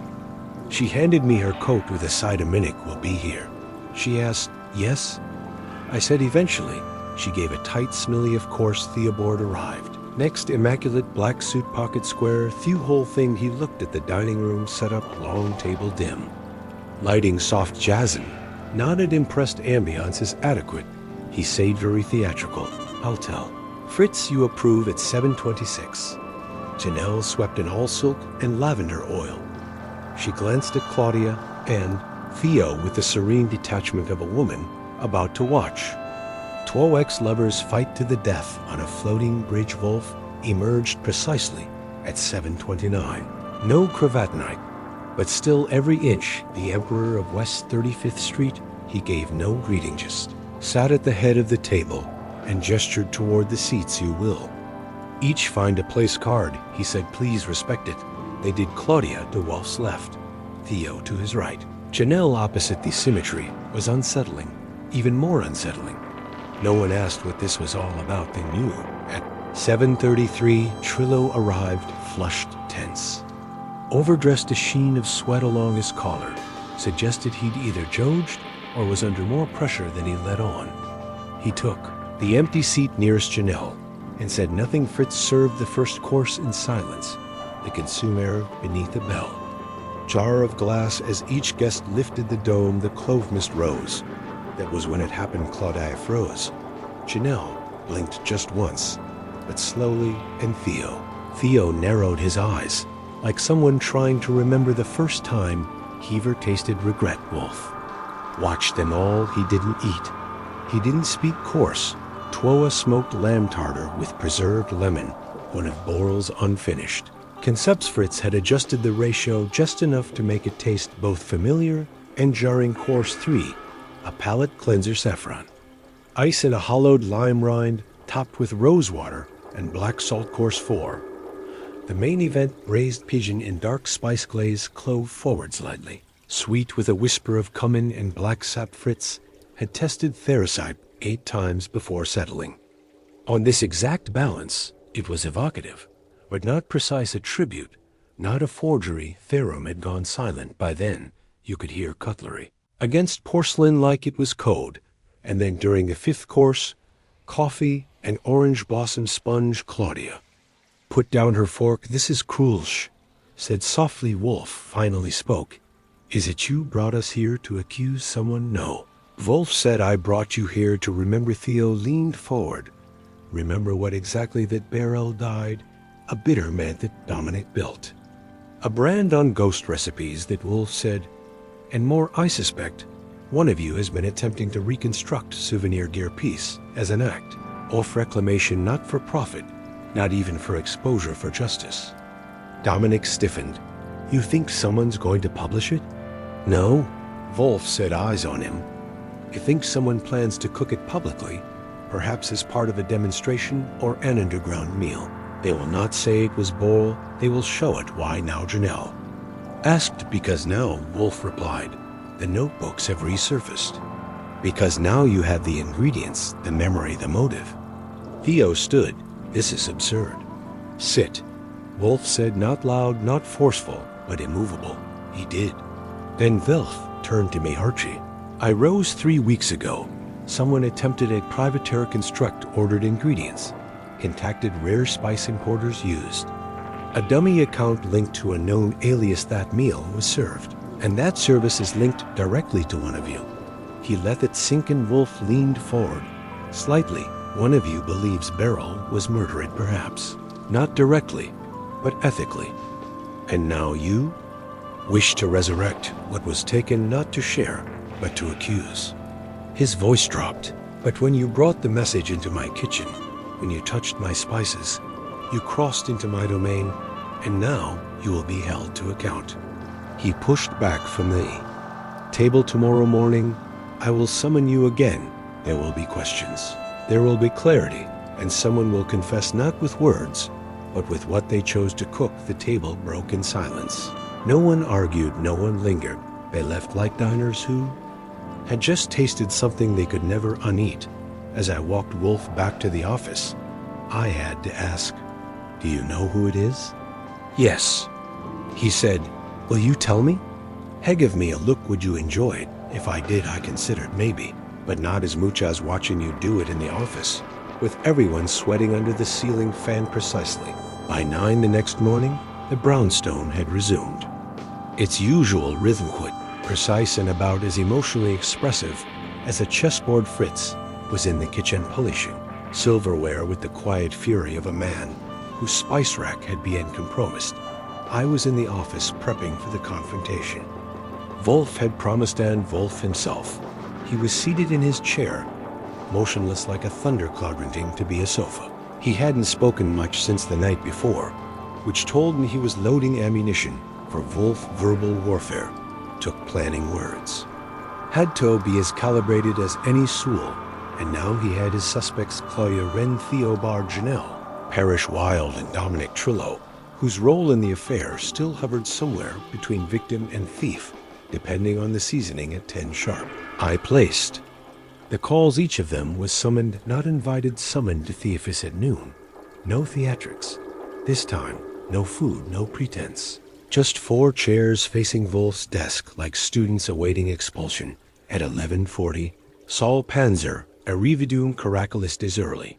She handed me her coat with a side. A minute will be here. She asked. Yes? I said eventually. She gave a tight smiley. Of course, Theobald arrived. Next, immaculate black suit, pocket square, few whole thing. He looked at the dining room setup, long table, dim lighting, soft jazzin'. Nodded, impressed. Ambiance is adequate. He said, very theatrical. I'll tell Fritz you approve at 7:26. Janelle swept in all silk and lavender oil. She glanced at Claudia and Theo with the serene detachment of a woman about to watch 2 ex-lovers fight to the death on a floating bridge. Wolfe emerged precisely at 7:29. No cravat night, but still every inch the emperor of West 35th Street. He gave no greeting, just sat at the head of the table and gestured toward the seats. You will each find a place card, he said. Please respect it. They did. Claudia to Wolfe's left, Theo to his right. Janelle opposite. The symmetry was unsettling, even more unsettling. No one asked what this was all about. They knew. At 7:33, Trillo arrived, flushed, tense. Overdressed. A sheen of sweat along his collar suggested he'd either joged or was under more pressure than he let on. He took the empty seat nearest Janelle. and said nothing. Fritz served the first course in silence, the consumer beneath a bell. Jar of glass as each guest lifted the dome, the clove mist rose. That was when it happened. Claudia froze. Janelle blinked just once, but slowly, and Theo narrowed his eyes, like someone trying to remember the first time he ever tasted regret. Wolfe watched them all. He didn't eat. He didn't speak coarse. Twoa smoked lamb tartar with preserved lemon, one of Boral's unfinished concepts. Fritz had adjusted the ratio just enough to make it taste both familiar and jarring. Course 3, a palate cleanser, saffron ice in a hollowed lime rind, topped with rose water and black salt. Course 4, the main event, braised pigeon in dark spice glaze, clove forward slightly, sweet with a whisper of cumin and black sap. Fritz had tested Theracide 8 times before settling on this exact balance. It was evocative, but not precise. A tribute, not a forgery. Therum had gone silent by then. You could hear cutlery against porcelain like it was code. And then during the 5th course, coffee and orange blossom sponge. Claudia put down her fork. "This is cruel, said softly. Wolfe finally spoke. "Is it you brought us here to accuse someone?" "No." Wolfe said, "I brought you here to remember." Theo leaned forward. "Remember what exactly? That Beryl died, a bitter man that Dominic built. A brand on ghost recipes," that Wolfe said. "And more, I suspect. One of you has been attempting to reconstruct souvenir gear piece as an act of reclamation, not for profit, not even for exposure, for justice." Dominic stiffened. "You think someone's going to publish it?" "No," Wolfe said, eyes on him. "You think someone plans to cook it publicly, perhaps as part of a demonstration or an underground meal. They will not say it was Boral. They will show it." "Why now?" Janelle asked. "Because now," Wolfe replied, "the notebooks have resurfaced. Because now you have the ingredients, the memory, the motive." Theo stood. "This is absurd." "Sit," Wolfe said, not loud, not forceful, but immovable. He did. Then Wolfe turned to me. "Archie, I rose 3 weeks ago. Someone attempted a privateer construct, ordered ingredients, contacted rare spice importers, used a dummy account linked to a known alias. That meal was served, and that service is linked directly to one of you." He let it sink in. Wolfe leaned forward slightly. "One of you believes Beryl was murdered, perhaps not directly, but ethically. And now you wish to resurrect what was taken, not to share, but to accuse." His voice dropped. "But when you brought the message into my kitchen, when you touched my spices, you crossed into my domain, and now you will be held to account." He pushed back from the table. "Tomorrow morning, I will summon you again. There will be questions. There will be clarity, and someone will confess, not with words, but with what they chose to cook." The table broke in silence. No one argued, no one lingered. They left like diners who had just tasted something they could never uneat. As I walked Wolfe back to the office, I had to ask, "Do you know who it is?" "Yes," he said. "Will you tell me?" He gave me a look. "Would you enjoy it?" "If I did, I considered maybe, but not as much as watching you do it in the office, with everyone sweating under the ceiling fan precisely." By 9 the next morning, the brownstone had resumed its usual rhythm, precise and about as emotionally expressive as a chessboard. Fritz was in the kitchen polishing silverware with the quiet fury of a man whose spice rack had been compromised. I was in the office prepping for the confrontation. Wolfe had promised, and Wolfe himself. He was seated in his chair, motionless like a thundercloud, renting to be a sofa. He hadn't spoken much since the night before, which told me he was loading ammunition for Wolfe verbal warfare. Took planning words. Had to be as calibrated as any Sewell, and now he had his suspects: Claudia Wren, Theo Bar, Janelle, Parrish Wild, and Dominic Trillo, whose role in the affair still hovered somewhere between victim and thief, depending on the seasoning. At 10 sharp, I placed the calls. Each of them was summoned, not invited, summoned to the office at noon. No theatrics. This time, no food, no pretense. Just 4 chairs facing Wolfe's desk like students awaiting expulsion. At 11:40, Saul Panzer, Arrividum Caracolis des early.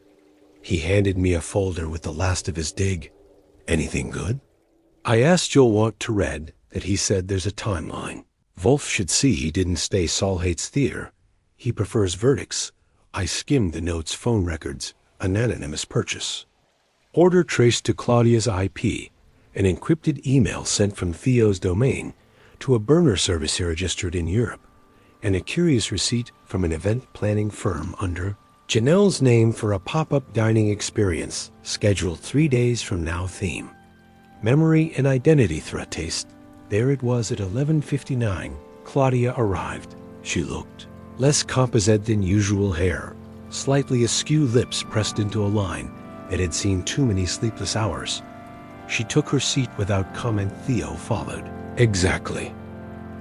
He handed me a folder with the last of his dig. Anything good? I asked you'll want to read that he said there's a timeline. Wolfe should see he didn't stay Saul hates Thier. He prefers verdicts. I skimmed the notes, phone records, an anonymous purchase. Order traced to Claudia's IP, an encrypted email sent from Theo's domain to a burner service he registered in Europe, and a curious receipt from an event planning firm under Janelle's name for a pop-up dining experience scheduled 3 days from now theme. Memory and identity threat taste. There it was at 11:59. Claudia arrived. She looked less composite than usual hair, slightly askew lips pressed into a line that had seen too many sleepless hours. She took her seat without comment. Theo followed. Exactly.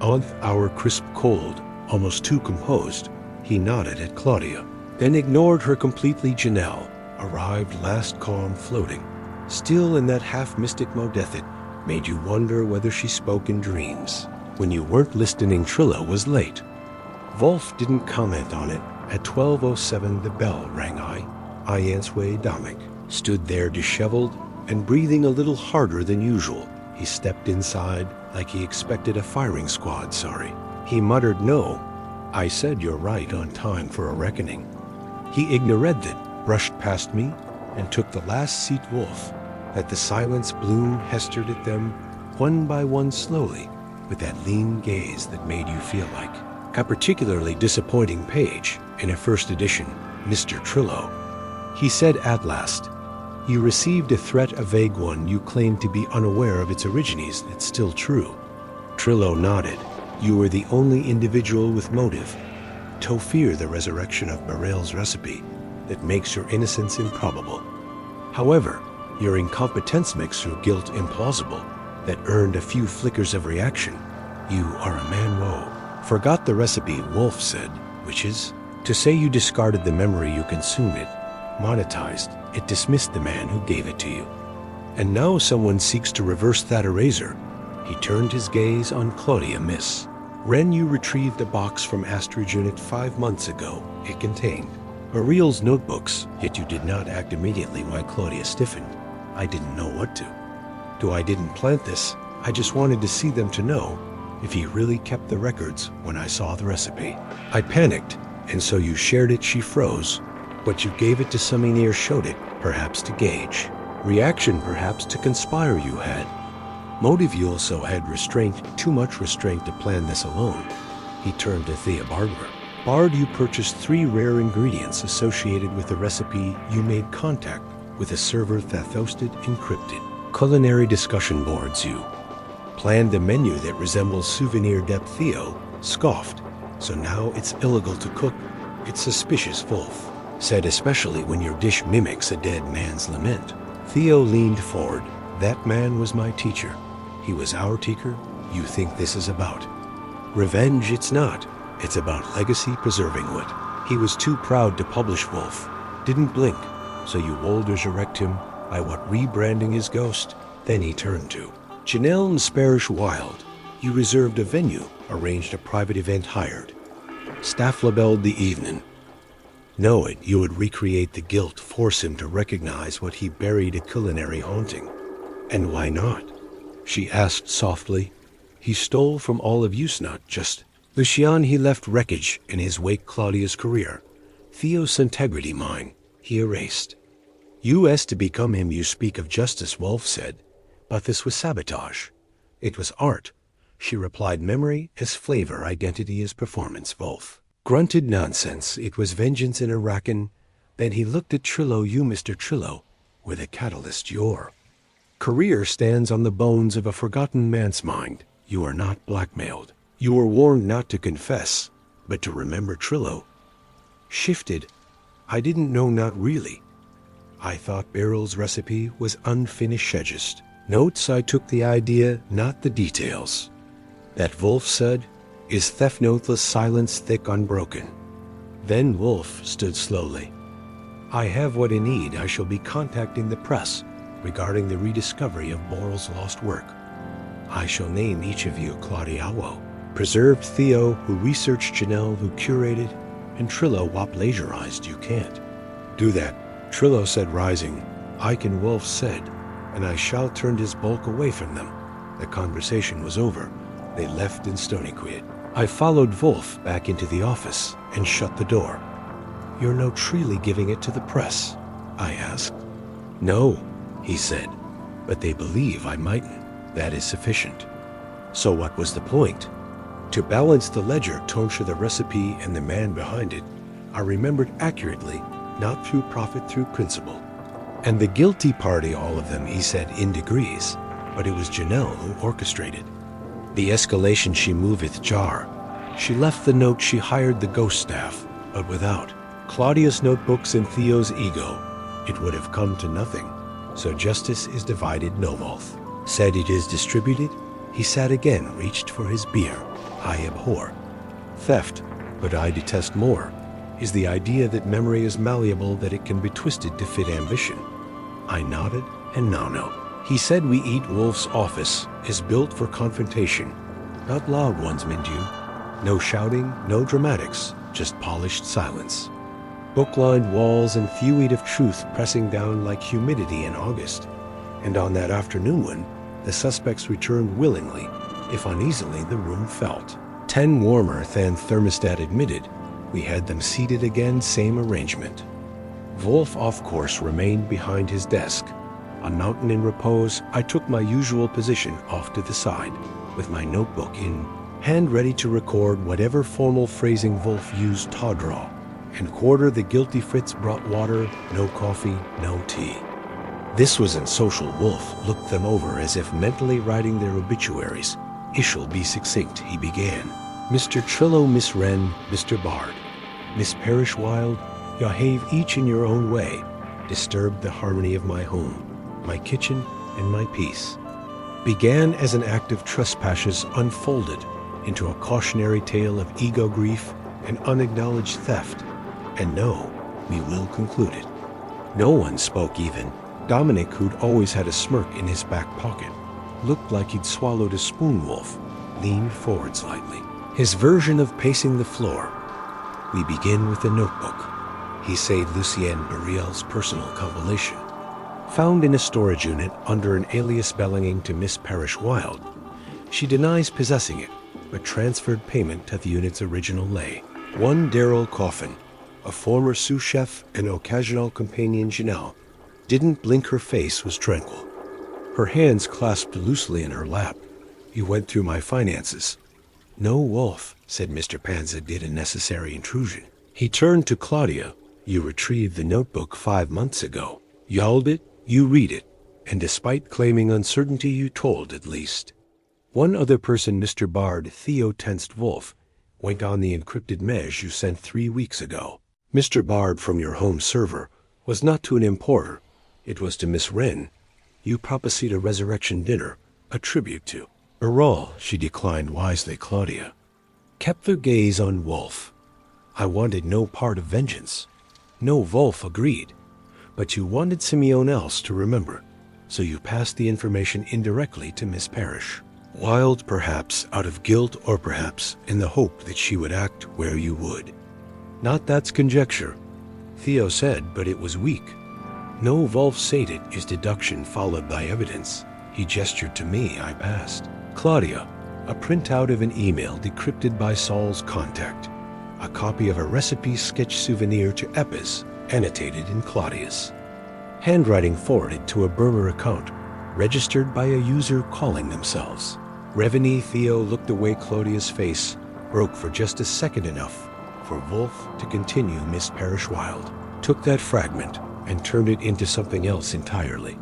Nth hour crisp cold, almost too composed. He nodded at Claudia, then ignored her completely. Janelle arrived last, calm, floating, still in that half-mystic modethid, made you wonder whether she spoke in dreams. When you weren't listening, Trillo was late. Wolfe didn't comment on it. At 12:07 the bell rang. Ianswe Domik stood there disheveled and breathing a little harder than usual. He stepped inside like he expected a firing squad. Sorry. He muttered, no. I said you're right on time for a reckoning. He ignored it, brushed past me, and took the last seat. Wolfe let the silence bloom, hestered at them, one by one slowly, with that lean gaze that made you feel like a particularly disappointing page in a first edition, Mr. Trillo. He said at last, you received a threat, a vague one. You claimed to be unaware of its origines. It's still true. Trillo nodded. You were the only individual with motive to fear the resurrection of Barrel's recipe that makes your innocence improbable. However, your incompetence makes your guilt implausible. That earned a few flickers of reaction. You are a man woe. Forgot the recipe, Wolfe said, which is to say you discarded the memory you consumed it, monetized it, dismissed the man who gave it to you. And now someone seeks to reverse that erasure. He turned his gaze on Claudia. Miss Wren, you retrieved a box from Astrid's unit 5 months ago. It contained Ariel's notebooks, yet you did not act immediately. Why? Claudia stiffened. I didn't know what to. I didn't plant this. I just wanted to see them to know if he really kept the records when I saw the recipe. I panicked, and so you shared it. She froze. But you gave it to Suminer, showed it, perhaps to gauge reaction, perhaps to conspire. You had motive. You also had restraint, too much restraint to plan this alone. He turned to Thea. Bard, you purchased 3 rare ingredients associated with the recipe. You made contact with a server that hosted encrypted culinary discussion boards. You planned a menu that resembles souvenir depth. Theo scoffed. So now it's illegal to cook. It's suspicious, Wolfe said, especially when your dish mimics a dead man's lament. Theo leaned forward. That man was my teacher. He was our teacher. You think this is about revenge? It's not. It's about legacy, preserving what he was too proud to publish. Wolfe didn't blink. So you Wolders erect him by what? Rebranding his ghost? Then he turned to Janelle and Sparish Wild. You reserved a venue, arranged a private event, hired staff, labelled the evening. Know it, you would recreate the guilt, force him to recognize what he buried, a culinary haunting. And why not? She asked softly. He stole from all of you, not just Lucian. He left wreckage in his wake. Claudia's career, Theo's integrity, mine. He erased. U.S. to become him. You speak of justice, Wolfe said, but this was sabotage. It was art. She replied, memory as flavor, identity as performance. Wolfe grunted, nonsense. It was vengeance in Arakan. Then he looked at Trillo. You, Mr. Trillo, were the catalyst. Your career stands on the bones of a forgotten man's mind. You are not blackmailed. You were warned not to confess, but to remember. Trillo shifted. I didn't know, not really. I thought Barrel's recipe was unfinished. Just notes. I took the idea, not the details. That, Wolfe said, is theft. Noteless silence, thick, unbroken. Then Wolfe stood slowly. I have what I need. I shall be contacting the press regarding the rediscovery of Borel's lost work. I shall name each of you. Claudiawo preserved, Theo, who researched, Janelle, who curated, and Trillo, who plagiarized. You can't do that. Trillo said, rising. Ike and Wolfe said, and I shall turned his bulk away from them. The conversation was over. They left in Stonyquid. I followed Wolfe back into the office and shut the door. You're no truly giving it to the press? I asked. No, he said, but they believe I mightn't. That is sufficient. So what was the point? To balance the ledger, Tonsha the recipe, and the man behind it, I remembered accurately, not through profit, through principle. And the guilty party, all of them, he said, in degrees, but it was Janelle who orchestrated. The escalation she moveth jar. She left the note she hired the ghost staff, but without Claudia's notebooks and Theo's ego, it would have come to nothing. So justice is divided, Novolf. Said it is distributed, he sat again, reached for his beer. I abhor theft, but I detest more, is the idea that memory is malleable, that it can be twisted to fit ambition. I nodded, and no. He said we eat Wolfe's office is built for confrontation, not loud ones, mind you. No shouting, no dramatics, just polished silence. Book-lined walls and fewed of truth pressing down like humidity in August. And on that afternoon when the suspects returned willingly, if uneasily the room felt. 10 warmer than thermostat admitted, we had them seated again, same arrangement. Wolfe, of course, remained behind his desk. On mountain in repose, I took my usual position off to the side, with my notebook in hand ready to record whatever formal phrasing Wolfe used to draw. And quarter the guilty Fritz brought water, no coffee, no tea. This was in social. Wolfe looked them over as if mentally writing their obituaries. Ish'll be succinct, he began. Mr. Trillo, Miss Wren, Mr. Bard, Miss Parish Wild, you have each in your own way disturbed the harmony of my home, my kitchen, and my peace. Began as an act of trespasses unfolded into a cautionary tale of ego grief and unacknowledged theft. And no, we will conclude it. No one spoke even. Dominic, who'd always had a smirk in his back pocket, looked like he'd swallowed a spoon. Wolfe leaned forward slightly, his version of pacing the floor. We begin with the notebook. He said Lucienne Buriel's personal compilation. Found in a storage unit under an alias belonging to Miss Parish Wild. She denies possessing it, but transferred payment to the unit's original lay. One Daryl Coffin, a former sous chef and occasional companion Janelle, didn't blink. Her face was tranquil, her hands clasped loosely in her lap. You went through my finances. No, Wolfe, said Mr. Panza, did a necessary intrusion. He turned to Claudia. You retrieved the notebook 5 months ago. You hold it, you read it, and despite claiming uncertainty, you told at least. One other person, Mr. Bard, Theo tensed. Wolfe, went on the encrypted message you sent 3 weeks ago. Mr. Bard, from your home server, was not to an importer. It was to Miss Wren. You prophesied a resurrection dinner, a tribute to. Errol, she declined wisely. Claudia kept their gaze on Wolfe. I wanted no part of vengeance. No, Wolfe agreed. But you wanted Simeon else to remember, so you passed the information indirectly to Miss Parish. Wild, perhaps out of guilt, or perhaps in the hope that she would act where you would. Not that's conjecture, Theo said, but it was weak. No, Wolfe said it is deduction followed by evidence. He gestured to me. I passed. Claudia, a printout of an email decrypted by Saul's contact. A copy of a recipe sketch souvenir to Epis, annotated in Claudia's handwriting, forwarded to a Burner account, registered by a user calling themselves Reveny. Theo looked away. Claudia's face broke for just a second, enough for Wolfe to continue. Miss Parish Wild took that fragment and turned it into something else entirely.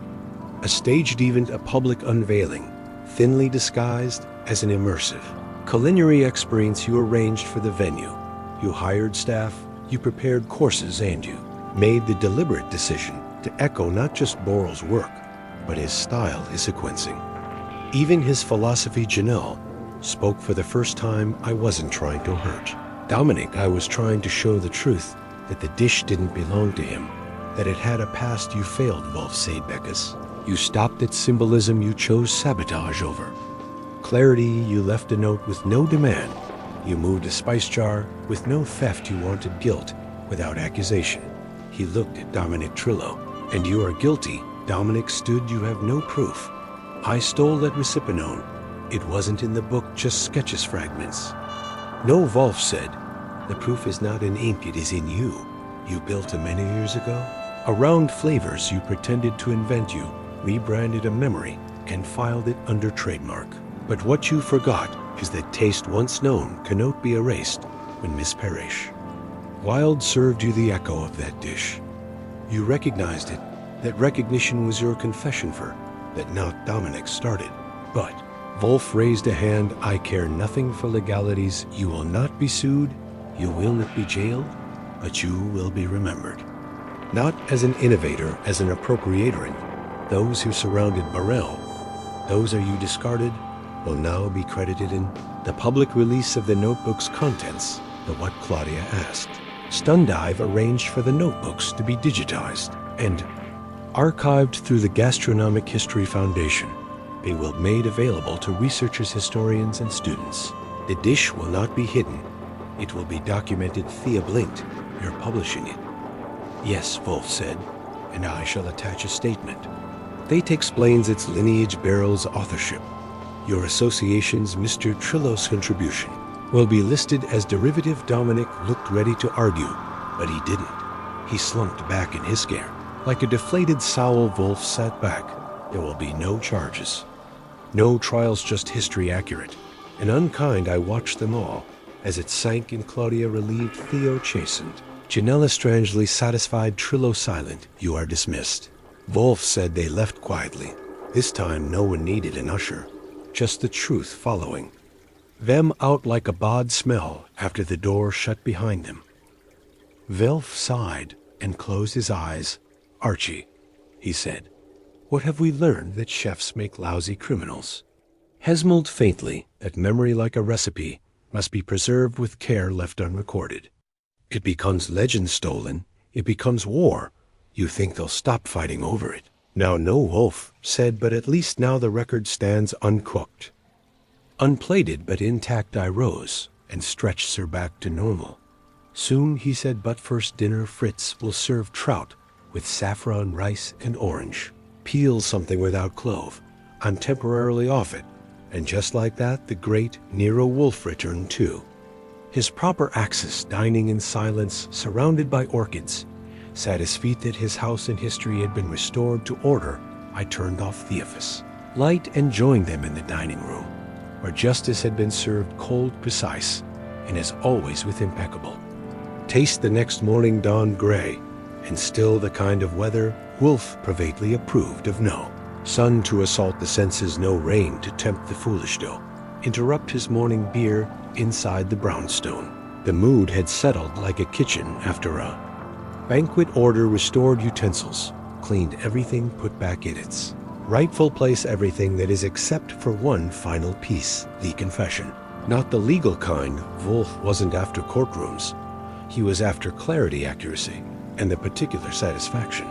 A staged event, a public unveiling, thinly disguised as an immersive culinary experience. You arranged for the venue. You hired staff, you prepared courses, and you made the deliberate decision to echo not just Boral's work, but his style, his sequencing. Even his philosophy. Janelle spoke for the first time. I wasn't trying to hurt Dominic. I was trying to show the truth, that the dish didn't belong to him, that it had a past. You failed, Wolfe said. Beckus, you stopped at symbolism. You chose sabotage over clarity. You left a note with no demand. You moved a spice jar with no theft. You wanted guilt without accusation. He looked at Dominic Trillo. And you are guilty. Dominic stood, you have no proof. I stole that Recipinone. It wasn't in the book, just sketches fragments. No, Wolfe said. The proof is not in ink, it is in you. You built it many years ago. Around flavors you pretended to invent, you rebranded a memory and filed it under trademark. But what you forgot is that taste once known cannot be erased when misperish. Wilde served you the echo of that dish. You recognized it. That recognition was your confession for that not Dominic started. But Wolfe raised a hand. I care nothing for legalities. You will not be sued. You will not be jailed. But you will be remembered. Not as an innovator, as an appropriator. Those who surrounded Burrell, those are you discarded, will now be credited in the public release of the notebook's contents, the what Claudia asked. Stundive arranged for the notebooks to be digitized and archived through the Gastronomic History Foundation. They will be made available to researchers, historians, and students. The dish will not be hidden. It will be documented. Thea blinked. You're publishing it. Yes, Wolfe said, and I shall attach a statement. Fate explains its lineage, Barrel's authorship. Your association's Mr. Trillo's contribution will be listed as derivative. Dominic looked ready to argue, but he didn't. He slumped back in his scare. Like a deflated sow, Wolfe sat back. There will be no charges. No trials, just history accurate. And unkind, I watched them all. As it sank in, Claudia relieved, Theo chastened. Janella strangely satisfied, Trillo silent. You are dismissed. Wolfe said. They left quietly. This time no one needed an usher. Just the truth following them out like a bad smell after the door shut behind them. Wolfe sighed and closed his eyes. Archie, he said, what have we learned? That chefs make lousy criminals. Hesmeld faintly, that memory, like a recipe, must be preserved with care, left unrecorded. It becomes legend stolen. It becomes war. You think they'll stop fighting over it? Now, no, Wolfe said, but at least now the record stands uncooked. Unplated but intact. I rose and stretched her back to normal. Soon, he said, but first dinner. Fritz will serve trout with saffron, rice, and orange. Peel something without clove. I'm temporarily off it. And just like that, the great Nero Wolfe returned too. His proper axis, dining in silence, surrounded by orchids, sat his feet. That his house and history had been restored to order. I turned off Theophis light and joined them in the dining room, where justice had been served, cold, precise, and as always with impeccable taste. The next morning dawned gray, and still the kind of weather Wolfe privately approved of. No sun to assault the senses, no rain to tempt the foolish dough, interrupt his morning beer inside the brownstone. The mood had settled like a kitchen after a banquet. Order, restored utensils, cleaned everything, put back in its rightful place. Everything that is except for one final piece, the confession. Not the legal kind. Wolfe wasn't after courtrooms. He was after clarity, accuracy, and the particular satisfaction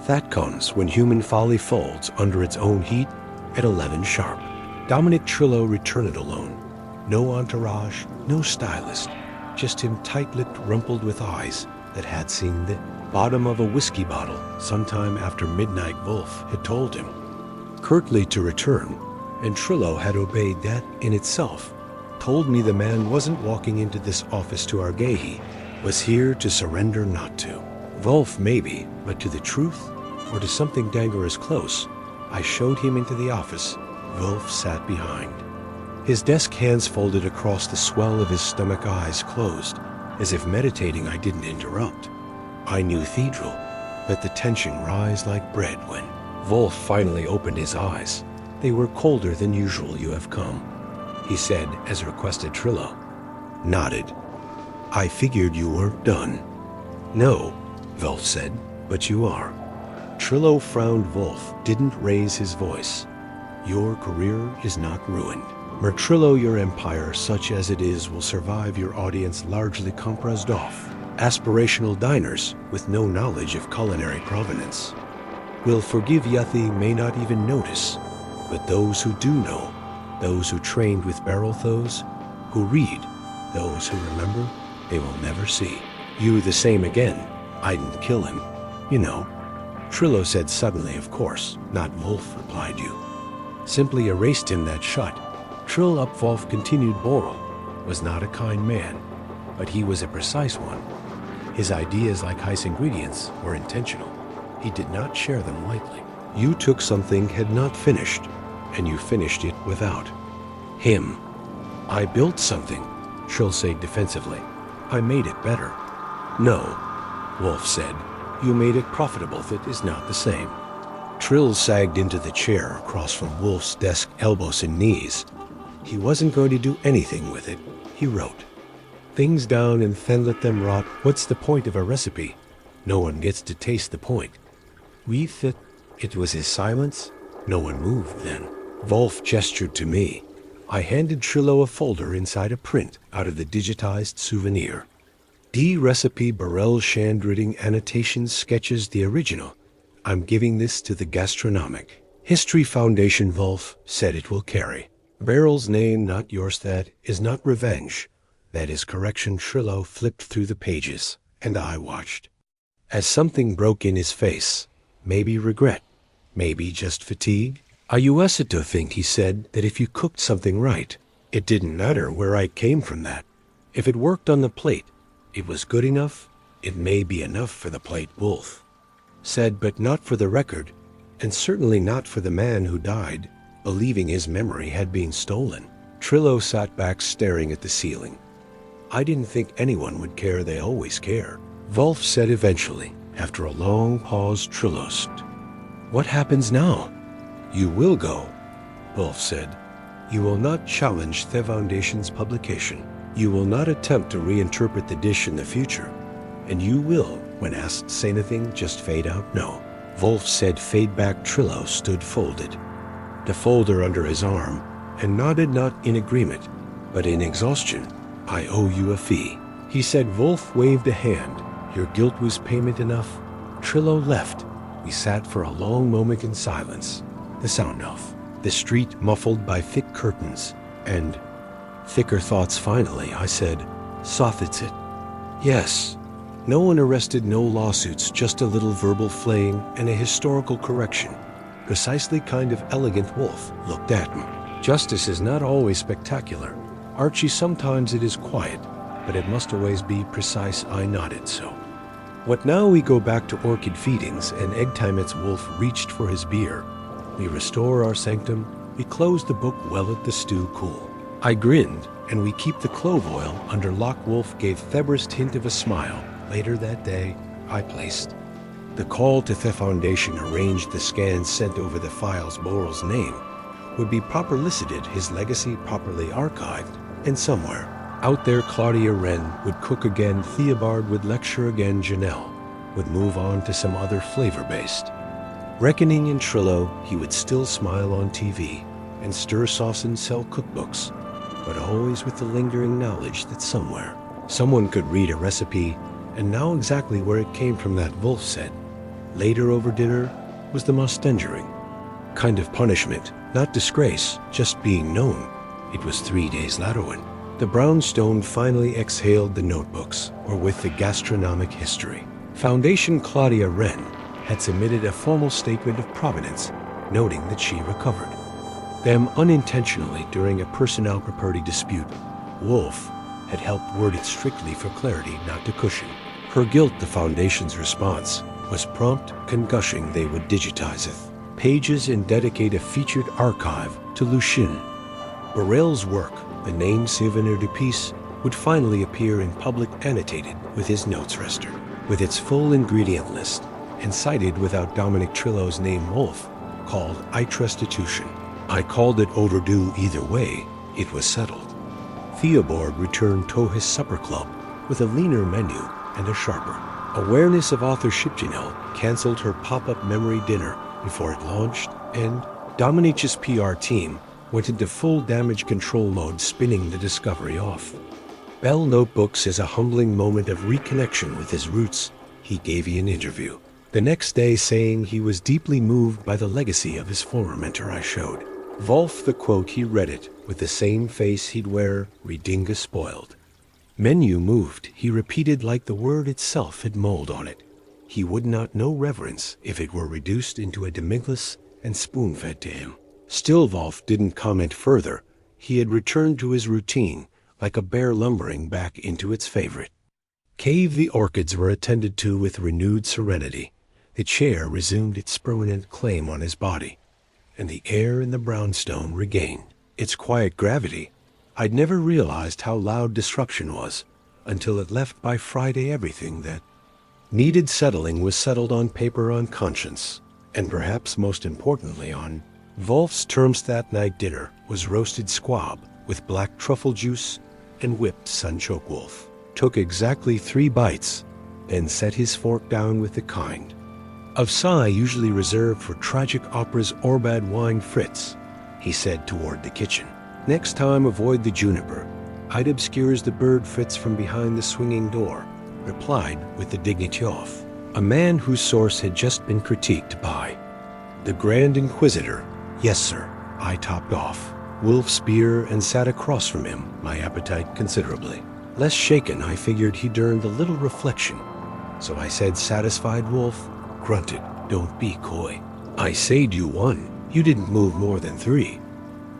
that comes when human folly folds under its own heat at 11 sharp. Dominic Trillo returned alone. No entourage, no stylist, just him, tight-lipped, rumpled, with eyes that had seen the bottom of a whiskey bottle sometime after midnight. Wolfe had told him curtly to return, and Trillo had obeyed. That in itself told me the man wasn't walking into this office to argue. He was here to surrender, not to Wolfe maybe, but to the truth, or to something dangerous close. I showed him into the office. Wolfe sat behind, his desk, hands folded across the swell of his stomach, eyes closed, as if meditating. I didn't interrupt. I knew Cathedral, let the tension rise like bread when Wolfe finally opened his eyes. They were colder than usual. You have come, he said, as requested. Trillo nodded. I figured you weren't done. No, Wolfe said, but you are. Trillo frowned. Wolfe didn't raise his voice. Your career is not ruined. Trillo, your empire, such as it is, will survive. Your audience largely compressed off aspirational diners with no knowledge of culinary provenance will forgive. Yathi may not even notice, but those who do know, those who trained with Barrel, those who read, those who remember, they will never see you the same again. I didn't kill him. You know. Trillo said suddenly, of course. Not Wolfe, replied you. Simply erased him that shot. Trill up Wolfe continued Boral was not a kind man, but he was a precise one. His ideas, like Heist's ingredients, were intentional. He did not share them lightly. You took something had not finished, and you finished it without him. I built something, Trill said defensively. I made it better. No, Wolfe said. You made it profitable. That is not the same. Trill sagged into the chair across from Wolfe's desk, elbows and knees. He wasn't going to do anything with it. He wrote things down and then let them rot. What's the point of a recipe? No one gets to taste the point. We fit. It was his silence. No one moved then. Wolfe gestured to me. I handed Trillo a folder inside a print out of the digitized souvenir. D recipe Burrell handwriting annotations sketches the original. I'm giving this to the Gastronomic History Foundation. Wolfe said it will carry Burrell's name, not yours. That is not revenge. That is correction. Trillo flipped through the pages, and I watched as something broke in his face. Maybe regret, maybe just fatigue. I used to think, he said, that if you cooked something right, it didn't matter where I came from that. If it worked on the plate, it was good enough. It may be enough for the plate. Wolfe said, but not for the record, and certainly not for the man who died, believing his memory had been stolen. Trillo sat back staring at the ceiling. I didn't think anyone would care. They always care. Wolfe said eventually, after a long pause. Trillo said, what happens now? You will go, Wolfe said. You will not challenge the Foundation's publication. You will not attempt to reinterpret the dish in the future. And you will, when asked, say anything, just fade out? No. Wolfe said, fade back. Trillo stood folded, the folder under his arm, and nodded, not in agreement, but in exhaustion. I owe you a fee, he said. Wolfe waved a hand. Your guilt was payment enough. Trillo left. We sat for a long moment in silence. The sound of the street muffled by thick curtains and thicker thoughts. Finally, I said, so that's it? Yes. No one arrested, no lawsuits, just a little verbal flaying and a historical correction. Precisely kind of elegant. Wolfe looked at me. Justice is not always spectacular. Archie, sometimes it is quiet, but it must always be precise. I nodded. So what now? We go back to orchid feedings and egg time. It's Wolfe reached for his beer. We restore our sanctum. We close the book well at the stew cool. I grinned, and we keep the clove oil under lock. Wolfe gave Thebrist hint of a smile. Later that day, I placed the call to the Foundation, arranged the scans sent over the files. Boral's name would be proper listed, his legacy properly archived, and somewhere out there Claudia Wren would cook again, Theobald would lecture again, Janelle would move on to some other flavor-based reckoning. In Trillo, he would still smile on TV and stir sauce and sell cookbooks, but always with the lingering knowledge that somewhere someone could read a recipe and know exactly where it came from. That, Wolfe said. Later over dinner was the mustangering kind of punishment, not disgrace, just being known. It was 3 days later when the brownstone finally exhaled the notebooks, or with the Gastronomic History Foundation. Claudia Wren had submitted a formal statement of provenance, noting that she recovered them unintentionally during a personnel property dispute. Wolfe had helped word it strictly for clarity, not to cushion her guilt. The Foundation's response was prompt, congushing. They would digitize it, pages, and dedicate a featured archive to Lucien Burrell's work. The name Souvenir du Piece would finally appear in public, annotated with his notes register, with its full ingredient list, and cited without Dominic Trillo's name. Wolfe called it restitution. I called it overdue. Either way, it was settled. Theobald returned to his supper club with a leaner menu and a sharper awareness of authorship. Janelle canceled her pop-up memory dinner before it launched, and Dominic's PR team went into full damage control mode, spinning the discovery off Bell notebooks as a humbling moment of reconnection with his roots. He gave an interview the next day saying he was deeply moved by the legacy of his former mentor. I showed Wolfe the quote. He read it with the same face he'd wear Redinga spoiled. Menu moved, he repeated, like the word itself had mold on it. He would not know reverence if it were reduced into a demiglas and spoon-fed to him. Still Wolfe didn't comment further. He had returned to his routine, like a bear lumbering back into its favorite. Cave the orchids were attended to with renewed serenity. The chair resumed its permanent claim on his body, and the air in the brownstone regained its quiet gravity. I'd never realized how loud disruption was until it left by Friday everything that needed settling was settled on paper, on conscience, and perhaps most importantly on Wolfe's terms. That night dinner was roasted squab with black truffle juice and whipped sunchoke. Wolfe took exactly 3 bites, then set his fork down with the kind of sigh usually reserved for tragic operas or bad wine. "Fritz," he said toward the kitchen, "next time avoid the juniper. It obscures the bird." Fritz from behind the swinging door replied with the dignity of a man whose source had just been critiqued by the Grand Inquisitor. "Yes, sir." I topped off Wolfe's beer and sat across from him, my appetite considerably less shaken. I figured he'd earned a little reflection, so I said, satisfied. Wolfe grunted. "Don't be coy. I said you won. You didn't move more than 3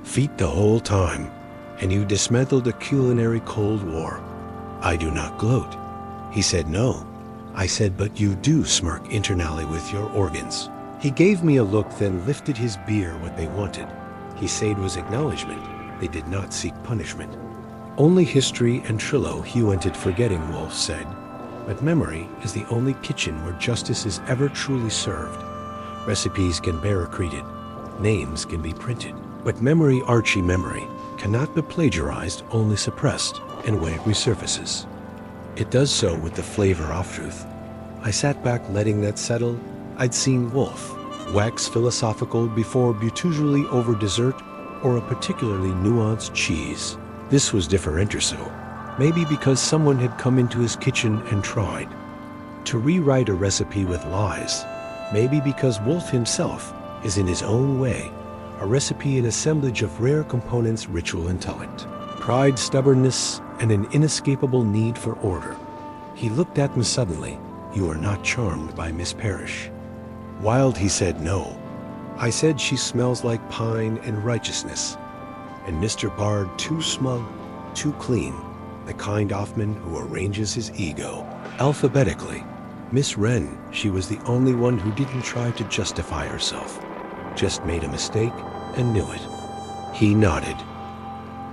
feet the whole time, and you dismantled a culinary Cold War. I do not gloat." He said, "No." I said, "But you do smirk internally with your organs." He gave me a look, then lifted his beer. "What they wanted," he said, "was acknowledgement. They did not seek punishment. Only history and Trillo." He wanted forgetting, Wolfe said, "but memory is the only kitchen where justice is ever truly served. Recipes can be recreated, names can be printed, but memory, Archie, memory, cannot be plagiarized, only suppressed, and when it resurfaces, it does so with the flavor of truth." I sat back, letting that settle. I'd seen Wolfe wax philosophical before, but usually over dessert or a particularly nuanced cheese. This was different or so. Maybe because someone had come into his kitchen and tried to rewrite a recipe with lies. Maybe because Wolfe himself is, in his own way, a recipe, an assemblage of rare components: ritual intellect, pride, stubbornness, and an inescapable need for order. He looked at me suddenly. "You are not charmed by Miss Parrish?" "Wild," he said. "No." I said, "She smells like pine and righteousness. And Mr. Bard too smug, too clean, the kind of man who arranges his ego alphabetically. Miss Wren, she was the only one who didn't try to justify herself, just made a mistake and knew it." He nodded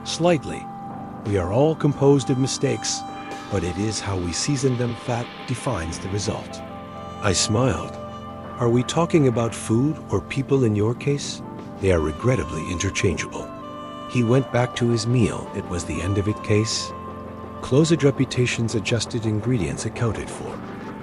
slightly. "We are all composed of mistakes, but it is how we season them that defines the result." I smiled. "Are we talking about food or people in your case?" "They are regrettably interchangeable." He went back to his meal. It was the end of it case. Closed reputations, adjusted ingredients accounted for,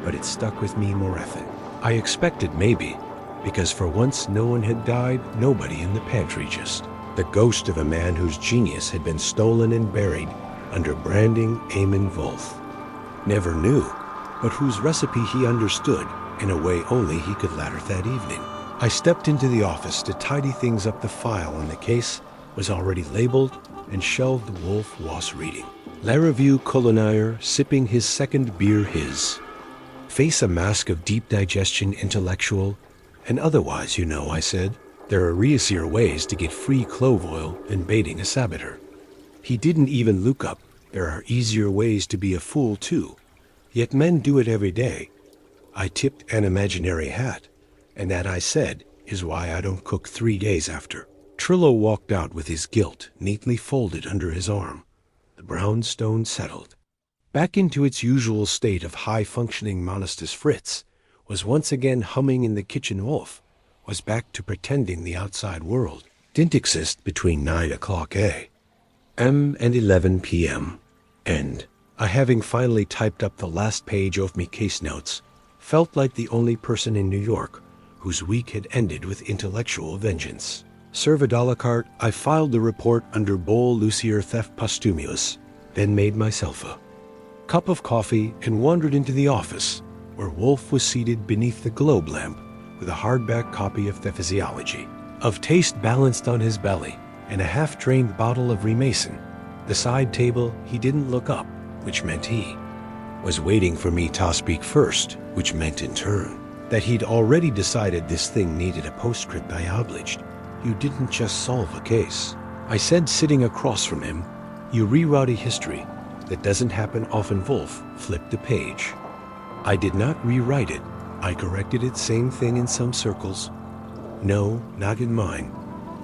but it stuck with me more often. I expected, maybe, because for once no one had died, nobody in the pantry, just the ghost of a man whose genius had been stolen and buried under branding. Eamon Wolfe never knew, but whose recipe he understood in a way only he could ladder that evening. I stepped into the office to tidy things up. The file on the case was already labeled and shelved. Wolfe was reading La Revue Culinaire, sipping his second beer, his face a mask of deep digestion, intellectual and otherwise. "You know," I said, "there are easier ways to get free clove oil than baiting a saboteur." He didn't even look up. "There are easier ways to be a fool too, yet men do it every day." I tipped an imaginary hat, and that, I said, is why I don't cook 3 days after. Trillo walked out with his guilt neatly folded under his arm. The brownstone settled back into its usual state of high-functioning monostus. Fritz was once again humming in the kitchen. Wolfe was back to pretending the outside world didn't exist between 9 o'clock a.m. and 11 p.m. And I, having finally typed up the last page of me case notes, felt like the only person in New York whose week had ended with intellectual vengeance. Served a la carte, I filed the report under Bowl Lucier Theft Posthumous, then made myself a cup of coffee and wandered into the office, where Wolfe was seated beneath the globe lamp with a hardback copy of The Physiology of Taste balanced on his belly and a half-drained bottle of Remason. The side table, he didn't look up, which meant he was waiting for me to speak first, which meant in turn that he'd already decided this thing needed a postscript. I obliged. You didn't just solve a case, I said, sitting across from him. You rewrote a history. That doesn't happen often. Wolfe flipped the page. I did not rewrite it. I corrected it. Same thing in some circles. No, not in mine.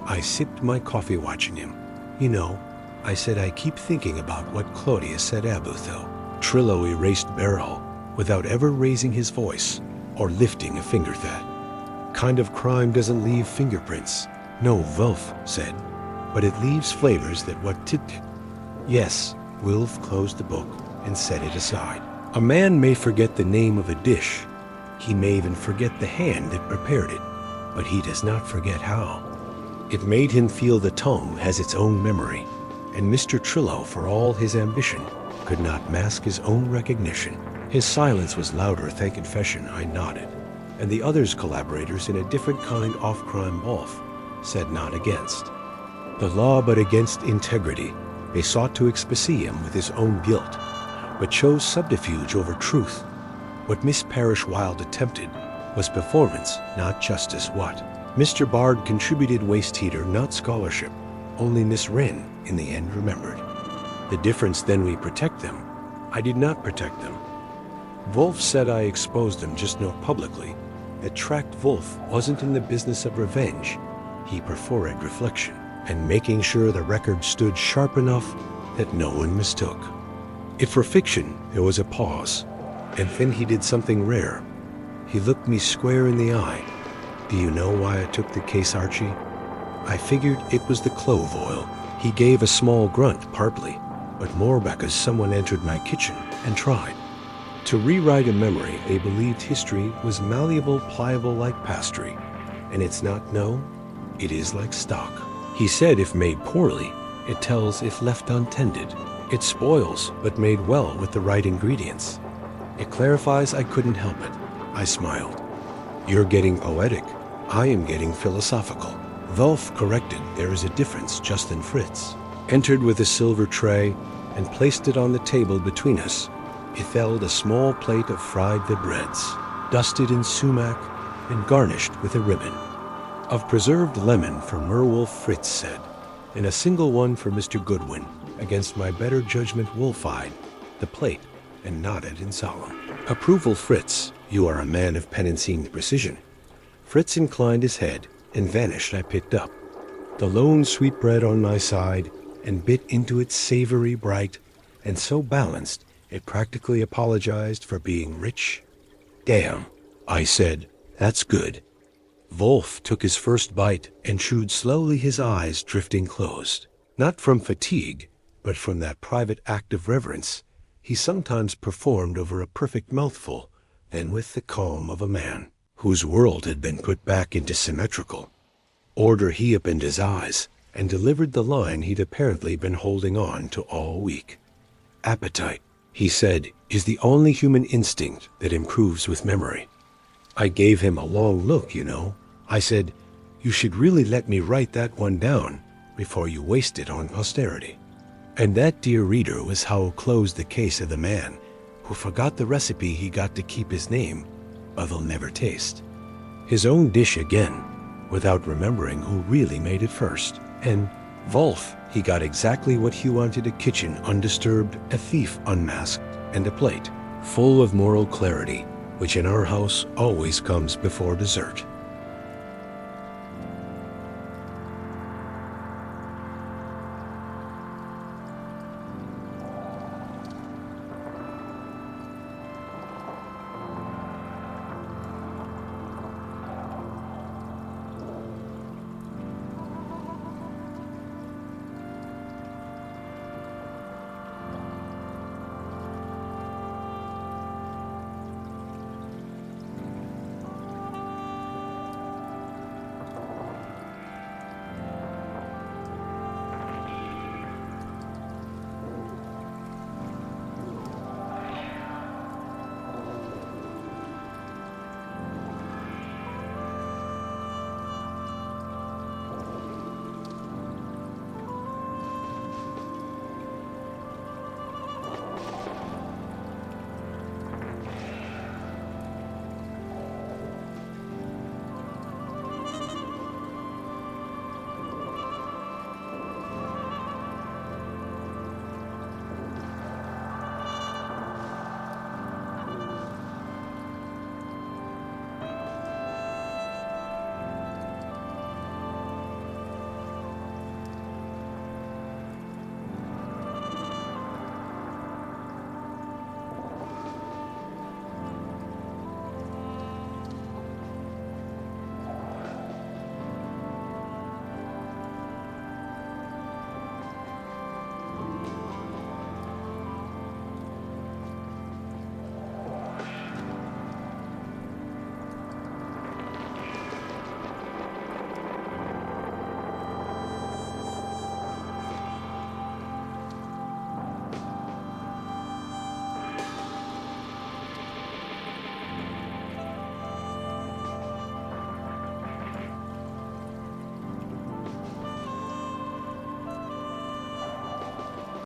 I sipped my coffee watching him. You know, I said, I keep thinking about what Claudius said. Abutho. Trillo erased Beryl without ever raising his voice or lifting a finger. That kind of crime doesn't leave fingerprints. No, Wolfe said, but it leaves flavors that what did. Yes, Wolfe closed the book and set it aside. A man may forget the name of a dish. He may even forget the hand that prepared it, but he does not forget how. It made him feel the tongue has its own memory, and Mr. Trillo, for all his ambition, could not mask his own recognition. His silence was louder. Thank confession, I nodded, and the others, collaborators in a different kind of crime. Wolfe said, not against the law, but against integrity. They sought to expiate him with his own guilt, but chose subterfuge over truth. What Miss Parrish Wilde attempted was performance, not justice. What Mr. Bard contributed waste heater, not scholarship. Only Miss Wren, in the end, remembered. The difference then, we protect them. I did not protect them. Wolfe said I exposed them, just not publicly. That tracked. Wolfe wasn't in the business of revenge. He preferred reflection and making sure the record stood sharp enough that no one mistook. If for fiction, there was a pause, and then he did something rare. He looked me square in the eye. Do you know why I took the case, Archie? I figured it was the clove oil. He gave a small grunt, partly, but more because someone entered my kitchen and tried to rewrite a memory. They believed history was malleable, pliable like pastry, and it's not. No, it is like stock. He said if made poorly, it tells. If left untended, it spoils, but made well with the right ingredients, it clarifies. I couldn't help it. I smiled. You're getting poetic. I am getting philosophical. Wolfe corrected. There is a difference. Justin Fritz entered with a silver tray and placed it on the table between us. It held a small plate of fried vibreads, dusted in sumac and garnished with a ribbon of preserved lemon for Nero Wolfe. Fritz said, and a single one for Mr. Goodwin. Against my better judgment, Wolfe eyed the plate and nodded in solemn approval. Fritz, you are a man of penance and precision. Fritz inclined his head and vanished. I picked up the lone sweetbread on my side and bit into it. Savory, bright, and so balanced it practically apologized for being rich. Damn, I said, that's good. Wolfe took his first bite and chewed slowly, his eyes drifting closed, not from fatigue, but from that private act of reverence he sometimes performed over a perfect mouthful, then with the calm of a man whose world had been put back into symmetrical order, he opened his eyes and delivered the line he'd apparently been holding on to all week. Appetite, he said, is the only human instinct that improves with memory. I gave him a long look. You know, I said, you should really let me write that one down before you waste it on posterity. And that, dear reader, was how closed the case of the man who forgot the recipe he got to keep his name, but will never taste his own dish again, without remembering who really made it first. And Wolfe, he got exactly what he wanted: a kitchen undisturbed, a thief unmasked, and a plate full of moral clarity, which in our house always comes before dessert.